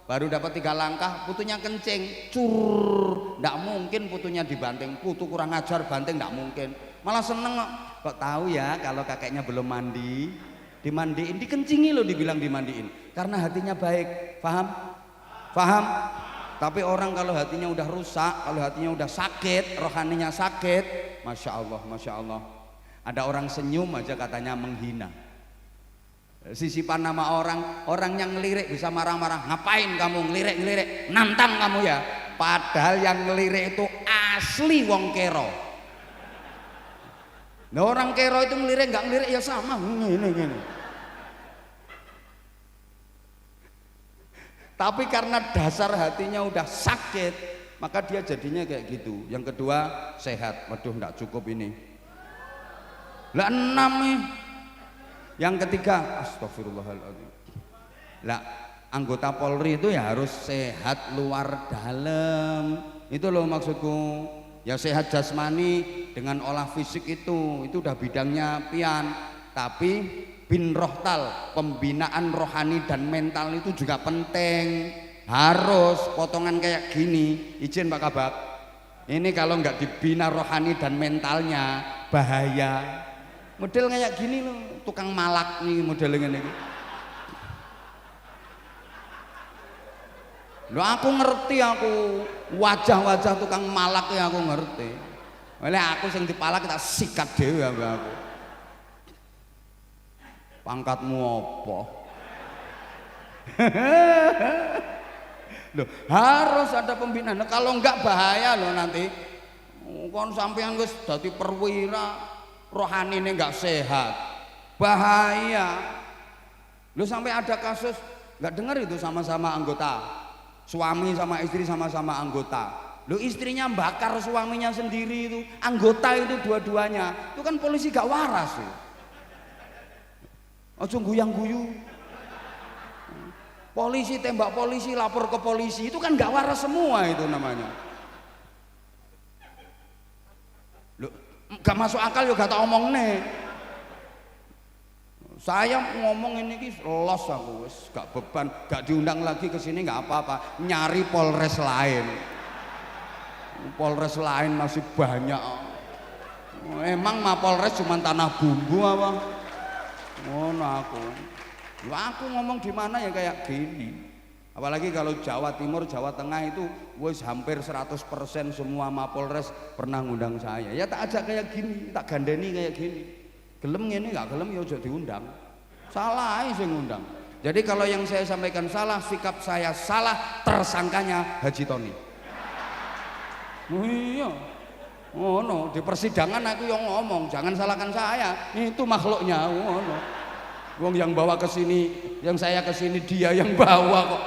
Speaker 1: Baru dapat 3 langkah, putunya kencing, ndak mungkin putunya dibanting, putu kurang ajar banting ndak mungkin. Malah seneng kok tahu ya kalau kakeknya belum mandi, dimandiin, dikencingi loh dibilang dimandiin. Karena hatinya baik, paham? Tapi orang kalau hatinya udah rusak, kalau hatinya udah sakit, rohaninya sakit, Masya Allah. Ada orang senyum aja katanya menghina. Sisipan nama orang yang ngelirik bisa marah-marah, ngapain kamu ngelirik, nantang kamu ya. Padahal yang ngelirik itu asli wong kero. Nah orang kero itu ngelirik nggak ngelirik ya sama gini. Tapi karena dasar hatinya udah sakit, maka dia jadinya kayak gitu. Yang kedua sehat, waduh nggak cukup ini. Lah 6 nih. Yang ketiga, astagfirullahaladzim. Lah, anggota Polri itu ya harus sehat luar dalam. Itu loh maksudku. Ya sehat jasmani dengan olah fisik itu udah bidangnya pian. Tapi bin rohtal, pembinaan rohani dan mental itu juga penting. Harus potongan kayak gini. Izin Pak Kabak, ini kalau nggak dibina rohani dan mentalnya bahaya. Model kayak gini loh, tukang malak nih modelnya ini. Loh aku ngerti, aku wajah-wajah tukang malak ya aku ngerti. Oleh aku sing dipalak kita sikat dhewe aku. Pangkatmu apa? Loh, harus ada pembinaan. Nah, kalau enggak bahaya loh nanti. Kon sampean wis dadi perwira, rohanine enggak sehat. Bahaya. Loh sampai ada kasus enggak dengar itu sama-sama anggota. Suami sama istri sama-sama anggota. Loh istrinya bakar suaminya sendiri itu, anggota itu dua-duanya. Itu kan polisi gak waras ya. Ojo guyang-guyu. Polisi tembak polisi, lapor ke polisi, itu kan gak waras semua itu namanya. Loh, gak masuk akal ya gak tak omong nih. Saya ngomong ini los aku wis gak beban, gak diundang lagi ke sini gak apa-apa, nyari Polres lain. Polres lain masih banyak. Emang Mapolres cuma tanah bumbu apa? Ngono aku. Aku ngomong di mana ya kayak gini. Apalagi kalau Jawa Timur, Jawa Tengah itu wis hampir 100% semua Mapolres pernah ngundang saya. Ya tak ajak kayak gini, tak gandeni kayak gini. Gelem ngene enggak gelem ya aja diundang. Salah ae sing ngundang. Jadi kalau yang saya sampaikan salah, sikap saya salah, tersangkanya Haji Tony. Oh iya. Oh no, di persidangan aku yang ngomong, jangan salahkan saya. Itu makhluknya. Oh no. Wong yang bawa ke sini, yang saya ke sini dia yang bawa kok.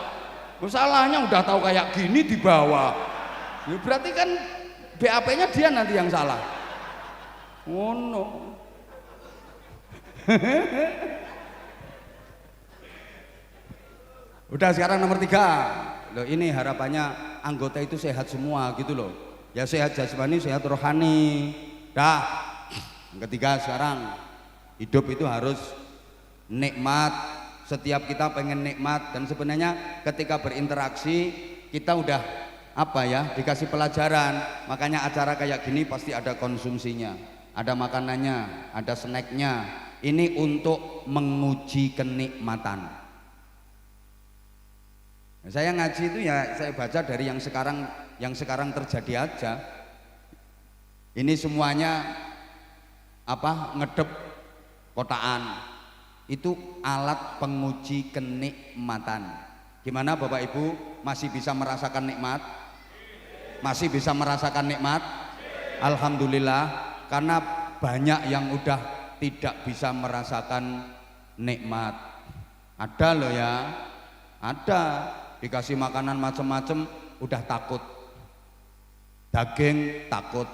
Speaker 1: Salahnya udah tahu kayak gini dibawa. Ya berarti kan BAP-nya dia nanti yang salah. Oh no. Udah sekarang nomor 3. Loh ini harapannya anggota itu sehat semua gitu loh. Ya sehat jasmani, sehat rohani. Dah. Yang ketiga sekarang hidup itu harus nikmat. Setiap kita pengen nikmat dan sebenarnya ketika berinteraksi kita udah apa ya dikasih pelajaran. Makanya acara kayak gini pasti ada konsumsinya, ada makanannya, ada snacknya. Ini untuk menguji kenikmatan. Saya ngaji itu ya saya baca dari yang sekarang terjadi aja. Ini semuanya apa ngedep kotaan. Itu alat penguji kenikmatan. Gimana Bapak Ibu, masih bisa merasakan nikmat? Masih bisa merasakan nikmat? Alhamdulillah, karena banyak yang udah tidak bisa merasakan nikmat. Ada loh ya, ada. Dikasih makanan macam-macam udah takut. Daging takut,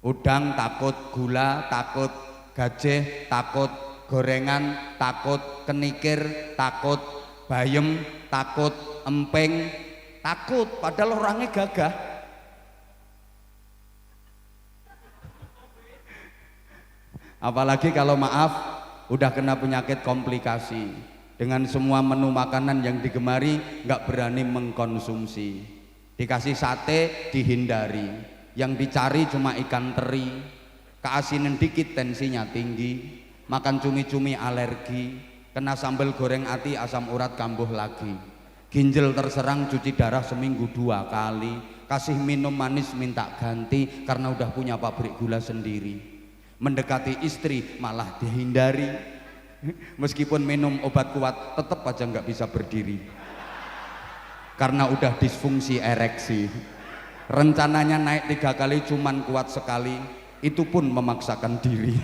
Speaker 1: udang takut, gula takut, gajeh takut, gorengan takut, kenikir takut, bayem takut, emping takut, padahal orangnya gagah. Apalagi kalau maaf udah kena penyakit komplikasi. Dengan semua menu makanan yang digemari nggak berani mengkonsumsi. Dikasih sate dihindari, yang dicari cuma ikan teri, keasinan dikit tensinya tinggi, makan cumi-cumi alergi, kena sambal goreng ati asam urat kambuh lagi, ginjal terserang cuci darah seminggu 2 kali, kasih minum manis minta ganti karena udah punya pabrik gula sendiri, mendekati istri malah dihindari. Meskipun minum obat kuat tetap aja nggak bisa berdiri karena udah disfungsi ereksi. Rencananya naik 3 kali cuman kuat sekali, itu pun memaksakan diri.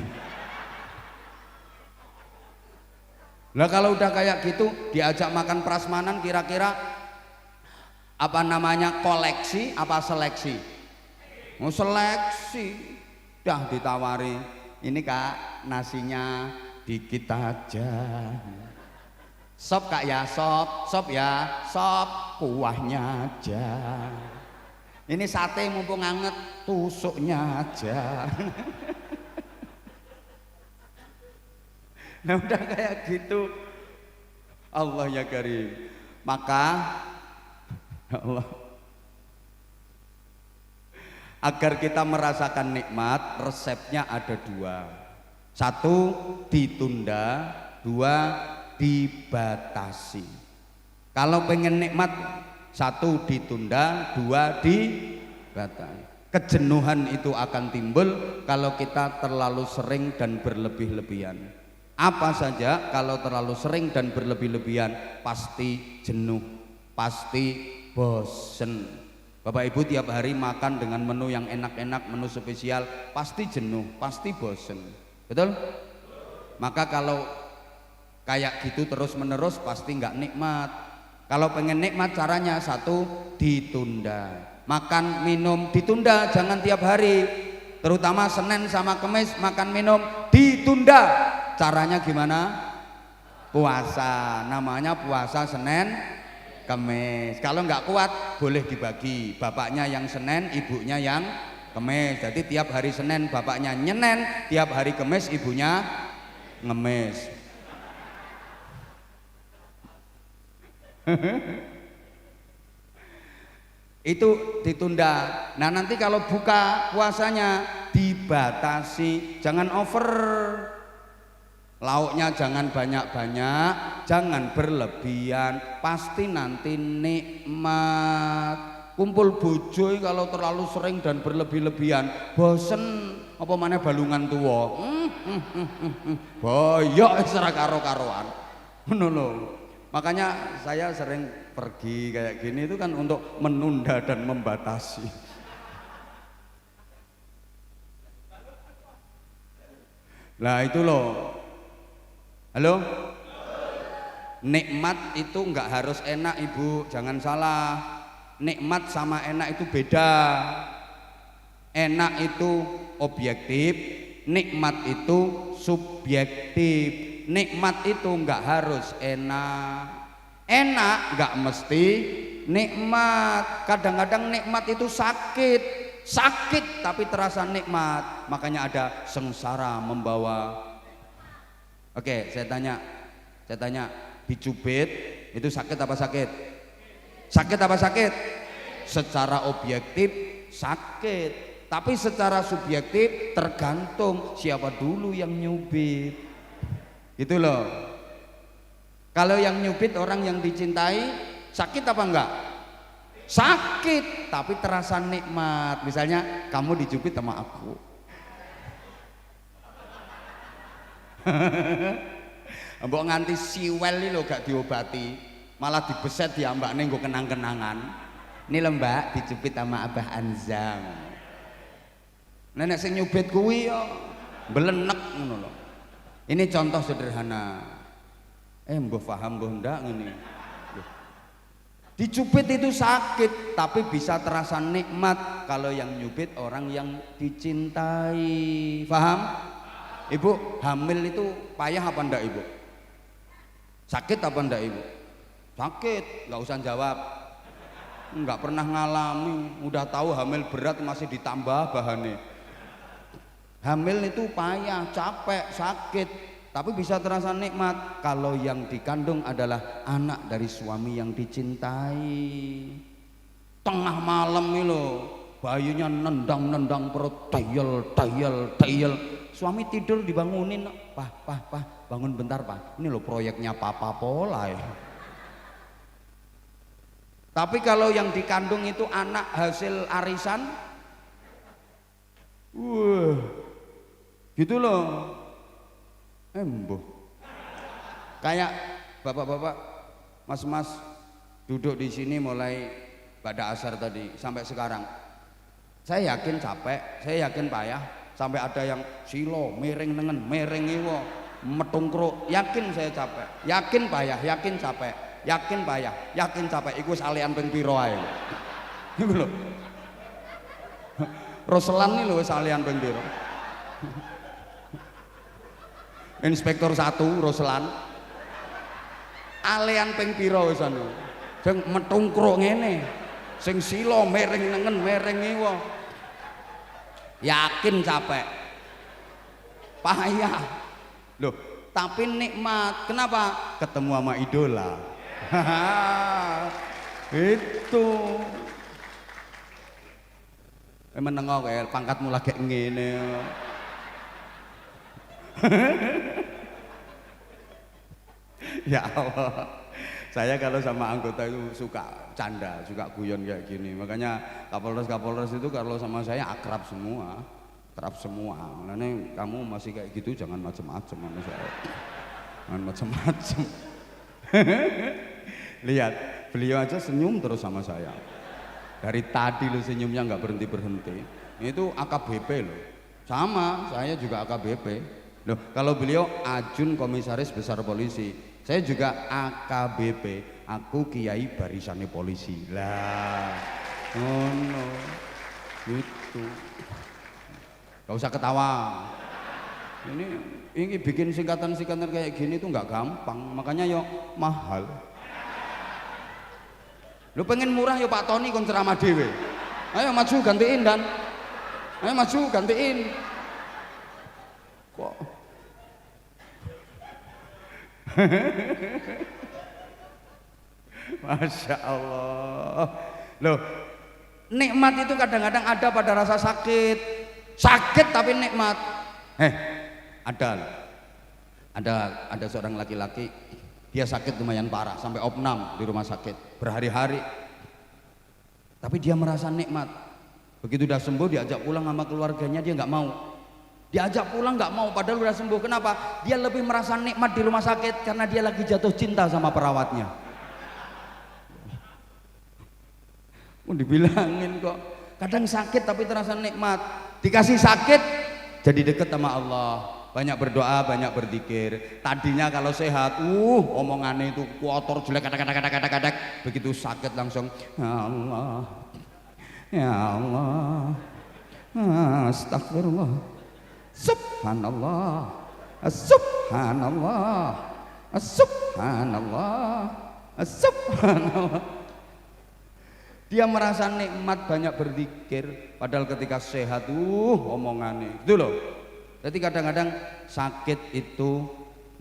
Speaker 1: Lah kalau udah kayak gitu diajak makan prasmanan, kira-kira apa namanya, koleksi apa seleksi? Mau seleksi. Dah ditawari, ini Kak nasinya dikit aja. Sop Kak ya, sop ya, sop kuahnya aja. Ini sate mumpung anget, tusuknya aja. Nah udah kayak gitu, Allah ya Karim. Maka ya Allah, agar kita merasakan nikmat, resepnya ada dua. Satu, ditunda. Dua, dibatasi. Kalau pengen nikmat, satu ditunda, dua dibatasi. Kejenuhan itu akan timbul kalau kita terlalu sering dan berlebih-lebihan. Apa saja kalau terlalu sering dan berlebih-lebihan pasti jenuh, pasti bosen. Bapak Ibu tiap hari makan dengan menu yang enak-enak, menu spesial, pasti jenuh, pasti bosen. Betul? Maka kalau kayak gitu terus menerus pasti nggak nikmat. Kalau pengen nikmat caranya satu, ditunda. Makan minum ditunda, jangan tiap hari. Terutama Senin sama Kamis makan minum ditunda. Caranya gimana? Puasa, namanya puasa Senin Kamis. Kalau nggak kuat boleh dibagi, bapaknya yang Senin, ibunya yang Kamis. Jadi tiap hari Senin bapaknya nyenen, tiap hari Kamis ibunya ngemis. Itu ditunda. Nah nanti kalau buka puasanya dibatasi, jangan over. Lauknya jangan banyak-banyak, jangan berlebihan, pasti nanti nikmat. Kumpul bojo kalau terlalu sering dan berlebih-lebihan bosen, apa mana balungan tua. Boyok secara karo-karoan. Ngono lho. Makanya saya sering pergi kayak gini itu kan untuk menunda dan membatasi. Nah itu loh. Halo? Nikmat itu nggak harus enak Ibu, jangan salah. Nikmat sama enak itu beda. Enak itu objektif, nikmat itu subjektif. Nikmat itu nggak harus enak. Enak nggak mesti nikmat. Kadang-kadang nikmat itu sakit, sakit tapi terasa nikmat. Makanya ada sengsara membawa. Oke, saya tanya, dicubit itu sakit apa sakit? Sakit apa sakit? Secara objektif sakit, tapi secara subjektif tergantung siapa dulu yang nyubit. Gitu loh. Kalau yang nyubit orang yang dicintai, sakit apa enggak? Sakit, tapi terasa nikmat. Misalnya kamu dijubit sama aku. Mbok nganti siwel lho gak diobati, malah dibeset diambakne nggo kenang-kenangan. Ini lho Mbak, dijubit sama Abah Anzam. Nenek sing nyubit kuwi yo mbelenek ngono lho. Ini contoh sederhana. Mbah paham mbah ndak ngene. Dicubit itu sakit, tapi bisa terasa nikmat kalau yang nyubit orang yang dicintai. Paham? Ibu, hamil itu payah apa ndak Ibu? Sakit apa ndak Ibu? Sakit, nggak usah jawab. Nggak pernah ngalami, udah tahu hamil berat masih ditambah bahannya. Hamil itu payah, capek, sakit, tapi bisa terasa nikmat kalau yang dikandung adalah anak dari suami yang dicintai. Tengah malam ini loh, bayinya nendang-nendang perut, tayel. Suami tidur dibangunin, Pah, bangun bentar Pak, ini loh proyeknya Papa Pola ya. Tapi kalau yang dikandung itu anak hasil arisan, gitu loh. Embuh. Kayak bapak-bapak, mas-mas duduk di sini mulai pada asar tadi sampai sekarang. Saya yakin capek, saya yakin payah. Sampai ada yang silo, miring nengen, miring iwo, metungkruk. Yakin saya capek, yakin payah, yakin capek, yakin payah, yakin capek. Iku salian ping piro ae. Iku lho. Roselan nih lho salian ping piro. Inspektur 1 Roselan. Alian ping piro wis anu. Sing metungkruk ngene. Sing silo, miring nengen, miring iwo. Yakin capek, payah. Loh, tapi nikmat. Kenapa? Ketemu sama idola. Itu menengok kayak pangkatmu lagi ngene. Ya Allah, saya kalau sama anggota itu suka canda, suka guyon kayak gini. Makanya Kapolres itu kalau sama saya akrab semua, Makanya kamu masih kayak gitu jangan macem-macem sama saya, jangan macem-macem. Lihat, beliau aja senyum terus sama saya. Dari tadi lo senyumnya nggak berhenti. Itu AKBP loh. Sama, saya juga AKBP. Loh, kalau beliau Ajun Komisaris Besar Polisi, saya juga AKBP, aku Kiai Barisannya Polisi. Lah, oh no, itu. Gak usah ketawa. Ini bikin singkatan-singkatan kayak gini tuh nggak gampang, makanya yo mahal. Lu pengen murah yo Pak Tony kon ceramah dhewe. Ayo maju gantiin dan. Ayo maju gantiin. Kok Masya Allah. Loh, nikmat itu kadang-kadang ada pada rasa sakit. Sakit tapi nikmat. Ada seorang laki-laki, dia sakit lumayan parah sampai opnam di rumah sakit berhari-hari. Tapi dia merasa nikmat. Begitu udah sembuh diajak pulang sama keluarganya, dia nggak mau. Diajak pulang nggak mau, padahal udah sembuh. Kenapa? Dia lebih merasa nikmat di rumah sakit karena dia lagi jatuh cinta sama perawatnya. Mau dibilangin kok. Kadang sakit tapi terasa nikmat. Dikasih sakit jadi deket sama Allah. Banyak berdoa, banyak berzikir. Tadinya kalau sehat, omongannya itu kotor, jelek, kadang-kadang. Begitu sakit langsung, ya Allah, ya Allah, astagfirullah, subhanallah, subhanallah, subhanallah, subhanallah. Dia merasa nikmat banyak berzikir, padahal ketika sehat, omongannya itu loh. Jadi kadang-kadang sakit itu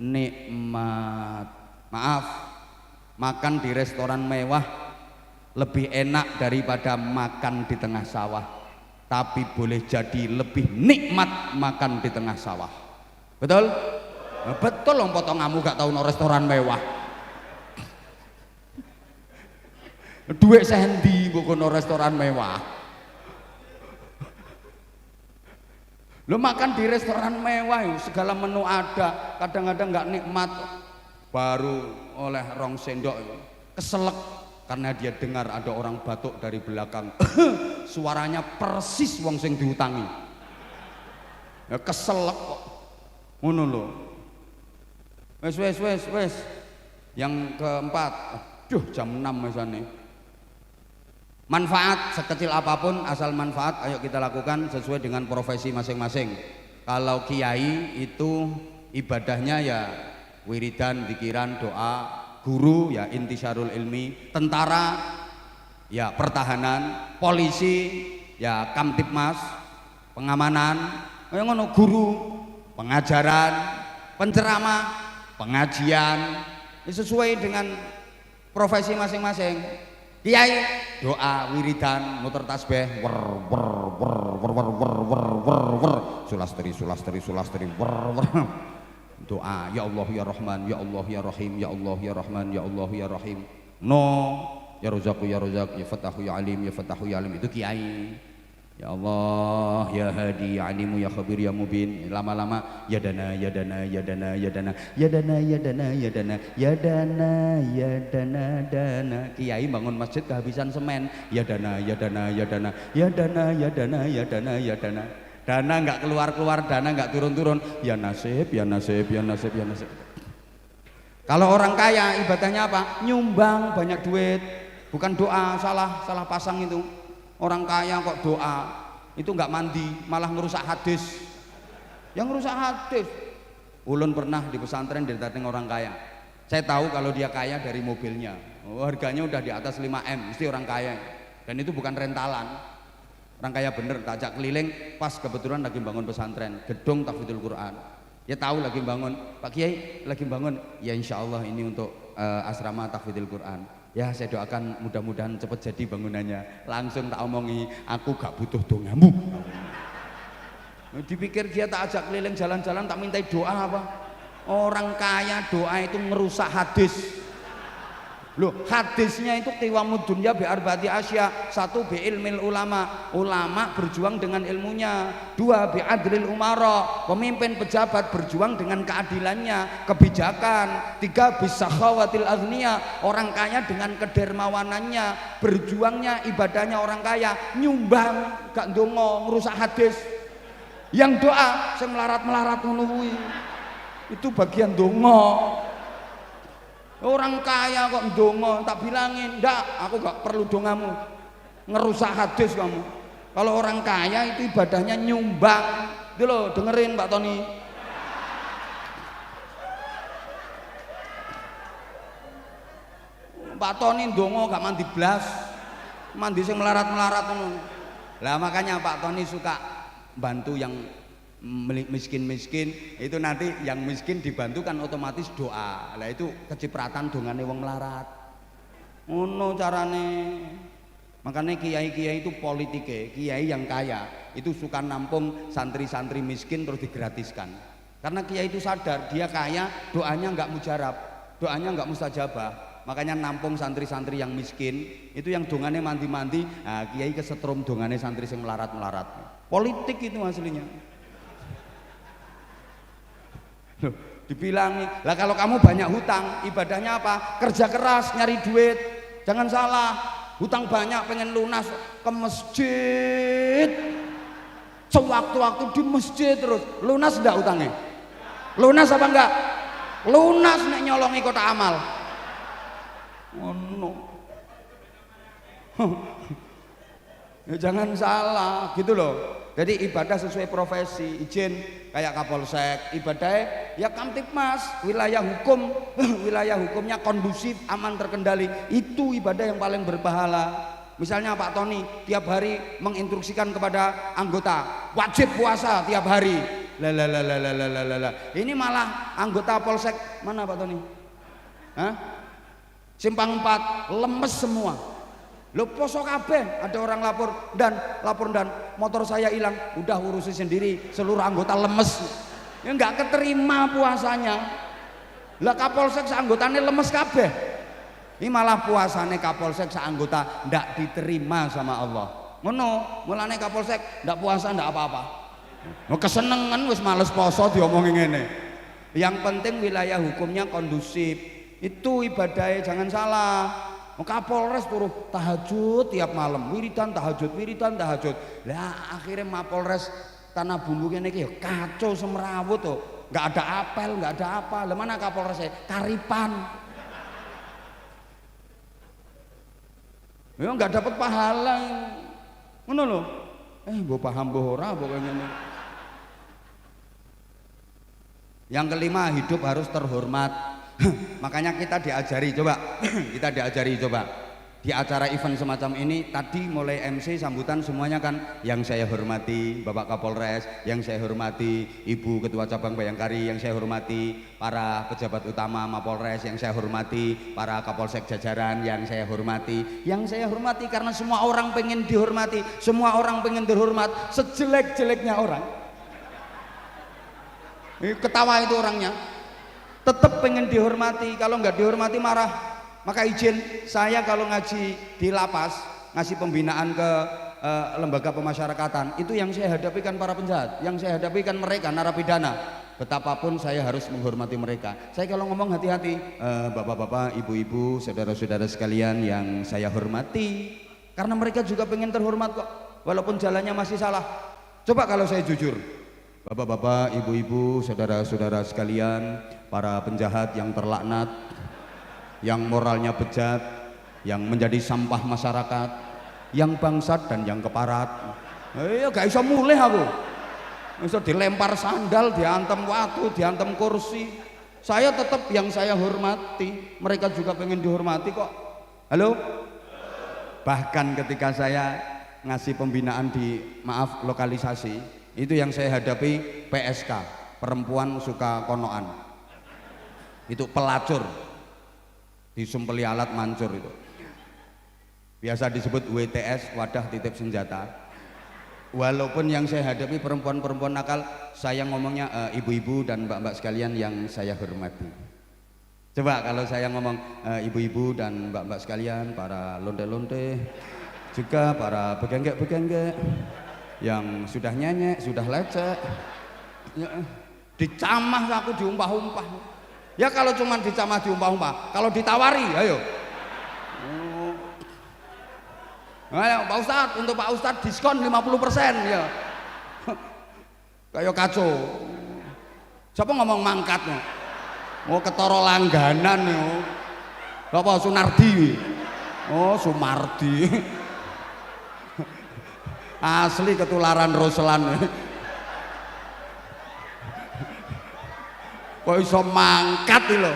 Speaker 1: nikmat. Maaf, makan di restoran mewah lebih enak daripada makan di tengah sawah. Tapi boleh jadi lebih nikmat makan di tengah sawah. Betul? Betul loh, potonganmu gak tahu no restoran mewah. Duit sendi bukan no restoran mewah. Lo makan di restoran mewah, segala menu ada, kadang-kadang nggak nikmat, baru oleh rong sendok, keselak karena dia dengar ada orang batuk dari belakang, suaranya persis wong sing diutangi, ya keselak kok, ngono lo. Wes. Yang keempat, jam 6 misalnya. Manfaat sekecil apapun, asal manfaat, ayo kita lakukan sesuai dengan profesi masing-masing. Kalau kiai itu ibadahnya ya wiridan, zikiran, doa. Guru ya intisarul ilmi. Tentara ya pertahanan. Polisi ya kamtipmas, pengamanan. Ayo ngono, guru pengajaran, penceramah, pengajian. Sesuai dengan profesi masing-masing. Kiai doa wiridan muter tasbih wer sulastri doa ya Allah ya Rahman ya Allah ya Rahim ya Allah ya Rahman ya Allah ya Rahim ya Razaq ya Fatahu ya Alim ya Fatahu ya Alim. Itu kiai. Ya Allah ya Hadi ya Alimu ya Khabir ya Mubin. Lama-lama ya dana. Kiai bangun masjid kehabisan semen. Ya dana. Dana nggak keluar, dana nggak turun. Ya nasib. Kalau orang kaya ibadahnya apa? Nyumbang banyak duit. Bukan doa, salah pasang itu. Orang kaya kok doa, itu nggak mandi, malah ngerusak hadis. Yang ngerusak hadis. Ulun pernah di pesantren didatengin orang kaya. Saya tahu kalau dia kaya dari mobilnya. Harganya udah di atas 5M, mesti orang kaya. Dan itu bukan rentalan. Orang kaya bener, tak ajak keliling, pas kebetulan lagi bangun pesantren, gedung tahfidzul Quran. Ya tahu lagi bangun, Pak Kiai lagi bangun. Ya insya Allah ini untuk asrama tahfidzul Quran. Ya saya doakan mudah-mudahan cepat jadi bangunannya. Langsung tak omongi, aku gak butuh dongamu. Dipikir dia tak ajak keliling jalan-jalan, tak mintai doa apa? Orang kaya doa itu merusak hadis. Loh, hadisnya itu qiwamud dunya bi arba'ati asya. Satu, bi ilmil ulama, ulama berjuang dengan ilmunya. Dua, bi adlil umara, pemimpin pejabat berjuang dengan keadilannya, kebijakan. Tiga, bis sakhawatil aghniya, orang kaya dengan kedermawanannya, berjuangnya, ibadahnya orang kaya. Nyumbang gak ndonga ngerusak hadis. Yang doa sing melarat-melarat ngono kuwi itu bagian donga. Orang kaya kok ndonga, tak bilangin, ndak, aku gak perlu dongamu. Ngerusak hadis kamu. Kalau orang kaya itu ibadahnya nyumbang. Itu loh, dengerin Pak Tony. Pak Tony ndonga gak mandi blas. Mandi sing melarat-melarat ngono. Lah makanya Pak Tony suka bantu yang miskin-miskin, itu nanti yang miskin dibantu kan otomatis doa. Lah itu kecipratan dongane wong melarat. Ngono carane. Makanya kiai-kiai itu politike, kiai yang kaya itu suka nampung santri-santri miskin terus digratiskan. Karena kiai itu sadar dia kaya, doanya nggak mujarab, doanya nggak mustajabah. Makanya nampung santri-santri yang miskin, itu yang dongane mandi-mandi, nah kiai kesetrum dongane santri yang melarat-melarat. Politik itu aslinya. Loh, dibilangi, lah kalau kamu banyak hutang, ibadahnya apa? Kerja keras, nyari duit. Jangan salah, hutang banyak pengen lunas ke masjid. Sewaktu-waktu di masjid terus, lunas enggak hutangnya? Lunas apa enggak? Lunas nek nyolongi kotak amal. Oh no. Ya jangan salah gitu loh. Jadi ibadah sesuai profesi, izin kayak Kapolsek, ibadahnya ya Kamtipmas, wilayah hukum, wilayah hukumnya kondusif, aman, terkendali, itu ibadah yang paling berpahala. Misalnya Pak Tony tiap hari menginstruksikan kepada anggota wajib puasa tiap hari. Ini malah anggota Polsek mana Pak Tony? Hah? Simpang 4 lemes semua. Lo poso kabeh, ada orang lapor dan motor saya hilang, udah urusin sendiri, seluruh anggota lemes. Ya nggak keterima puasanya. Lah Kapolsek seanggotanya lemes kabeh. Ini malah puasane Kapolsek seanggota ndak diterima sama Allah. Ngono, mulane Kapolsek ndak puasa ndak apa-apa. Mau kesenengan wis males poso diomongin ngene. Yang penting wilayah hukumnya kondusif. Itu ibadahnya jangan salah. Kapolres turun tahajud tiap malam, wiridan tahajud. Lah akhirnya Mapolres Tanah Bumbu kene iki ya kacau semrawut tuh. Enggak ada apel, enggak ada apa. Lah mana Kapolresnya? Karipan. Ya enggak dapat pahala. Ngono lho. Mbok paham mbok ora pokoknya. Yang kelima, hidup harus terhormat. Makanya kita diajari coba di acara event semacam ini tadi mulai MC sambutan semuanya kan yang saya hormati Bapak Kapolres, yang saya hormati Ibu Ketua Cabang Bayangkari, yang saya hormati para pejabat utama Mapolres, yang saya hormati para Kapolsek jajaran, yang saya hormati karena semua orang pengen dihormati, semua orang pengen terhormat. Sejelek-jeleknya orang ketawa itu orangnya tetap pengen dihormati, kalau nggak dihormati marah. Maka izin saya kalau ngaji di lapas, ngasih pembinaan ke lembaga pemasyarakatan, itu yang saya hadapikan para penjahat, yang saya hadapikan mereka narapidana. Betapapun saya harus menghormati mereka. Saya kalau ngomong hati-hati, bapak-bapak, ibu-ibu, saudara-saudara sekalian yang saya hormati, karena mereka juga pengen terhormat kok, walaupun jalannya masih salah. Coba kalau saya jujur, bapak-bapak, ibu-ibu, saudara-saudara sekalian, para penjahat yang terlaknat, yang moralnya bejat, yang menjadi sampah masyarakat, yang bangsat dan yang keparat. Gak bisa mulai aku. Bisa dilempar sandal, diantem watu, diantem kursi. Saya tetap yang saya hormati, mereka juga pengen dihormati kok. Halo? Bahkan ketika saya ngasih pembinaan di lokalisasi, itu yang saya hadapi PSK, perempuan suka konoan. Itu pelacur. Disumpeli alat mancur itu. Biasa disebut WTS, wadah titip senjata. Walaupun yang saya hadapi perempuan-perempuan nakal, saya ngomongnya ibu-ibu dan mbak-mbak sekalian yang saya hormati. Coba kalau saya ngomong ibu-ibu dan mbak-mbak sekalian, para lonte-lonte, juga para begenggek-begenggek yang sudah nyenyek, sudah lecek, ya, dicamah aku diumpah-umpah. Ya kalau cuma dicamah diumpah-umpah, kalau ditawari, ayo. Ayo Pak Ustadz, untuk Pak Ustadz diskon 50% ya. Kayak kacau. Siapa ngomong mangkat? Oh ketara langganan yo. Apa Sunardi? Oh Sumardi. Asli ketularan Roselan. Kok iso mangkat iki lho.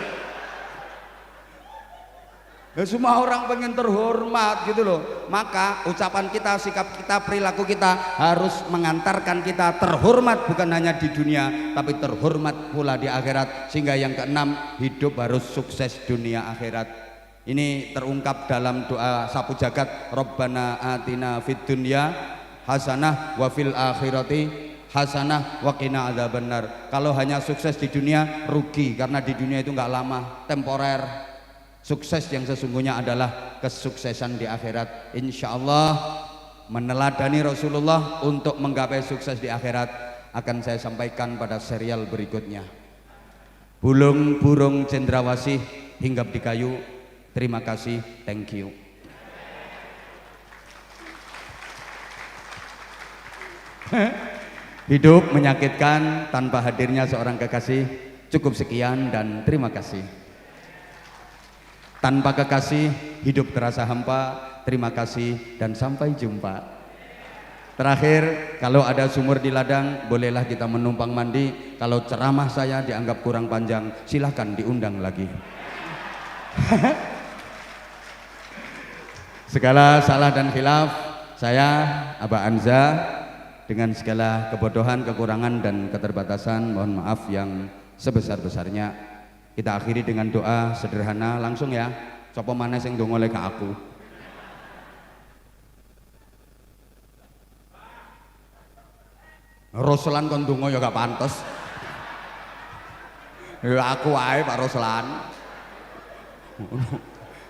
Speaker 1: Ya, semua orang pengen terhormat gitu loh. Maka ucapan kita, sikap kita, perilaku kita harus mengantarkan kita terhormat bukan hanya di dunia tapi terhormat pula di akhirat. Sehingga yang keenam, hidup harus sukses dunia akhirat. Ini terungkap dalam doa sapu jagat, Rabbana atina fid dunya hasanah wa fil akhirati hasanah wa qina adzabannar. Kalau hanya sukses di dunia rugi, karena di dunia itu enggak lama, temporer. Sukses yang sesungguhnya adalah kesuksesan di akhirat. Insya Allah meneladani Rasulullah untuk menggapai sukses di akhirat akan saya sampaikan pada serial berikutnya. Bulung burung cendrawasih hinggap di kayu. Terima kasih, thank you. Hidup menyakitkan tanpa hadirnya seorang kekasih. Cukup sekian dan terima kasih. Tanpa kekasih hidup terasa hampa. Terima kasih dan sampai jumpa. Terakhir, kalau ada sumur di ladang bolehlah kita menumpang mandi. Kalau ceramah saya dianggap kurang panjang, silahkan diundang lagi. Segala salah dan khilaf saya Aba Anza, dengan segala kebodohan, kekurangan dan keterbatasan mohon maaf yang sebesar-besarnya. Kita akhiri dengan doa sederhana langsung ya. Sapa maneh sing ndonga oleh aku. Roslan kon ndonga ya gak pantes. Ya aku wae Pak Roslan.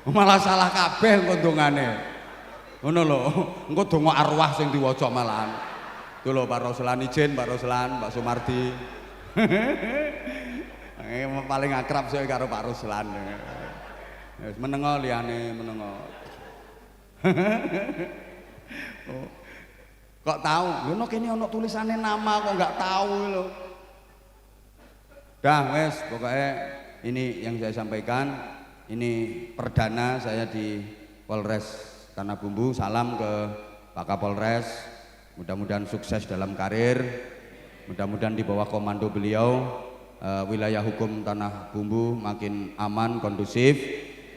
Speaker 1: Malah salah kabeh engko ndongane. Ngono lho, engko donga arwah sing diwaca malahan. Itu lho Pak Roslan, izin Pak Roslan, Pak Sumardi. Paling akrab saya karo Pak Ruslan. Menengo liyane menengo. Oh. Kok tahu? Ngono kene ana tulisane nama kok enggak tahu lho. Dah wes pokoknya ini yang saya sampaikan. Ini perdana saya di Polres Tanah Bumbu. Salam ke Pak Kapolres. Mudah-mudahan sukses dalam karir. Mudah-mudahan di bawah komando beliau wilayah hukum Tanah Bumbu makin aman, kondusif,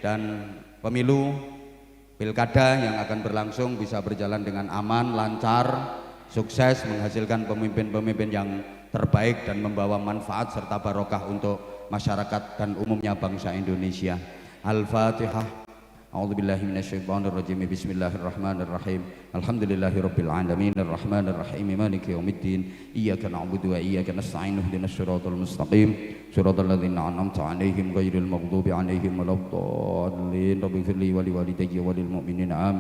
Speaker 1: dan pemilu pilkada yang akan berlangsung bisa berjalan dengan aman, lancar, sukses, menghasilkan pemimpin-pemimpin yang terbaik dan membawa manfaat serta barokah untuk masyarakat dan umumnya bangsa Indonesia. Al-Fatihah. A'udzubillahi minasyaitonirrajim. Bismillahirrahmanirrahim. Alhamdulillahirabbil alamin arrahmanir rahim maliki yaumiddin. Iyyaka na'budu wa iyyaka nasta'in ihdinas siratal mustaqim. Siratal ladzina an'amta 'alaihim ghairil maghdubi 'alaihim waladdallin. Rabbighfirli wa liwalidayya wa lil mu'minina. Amin.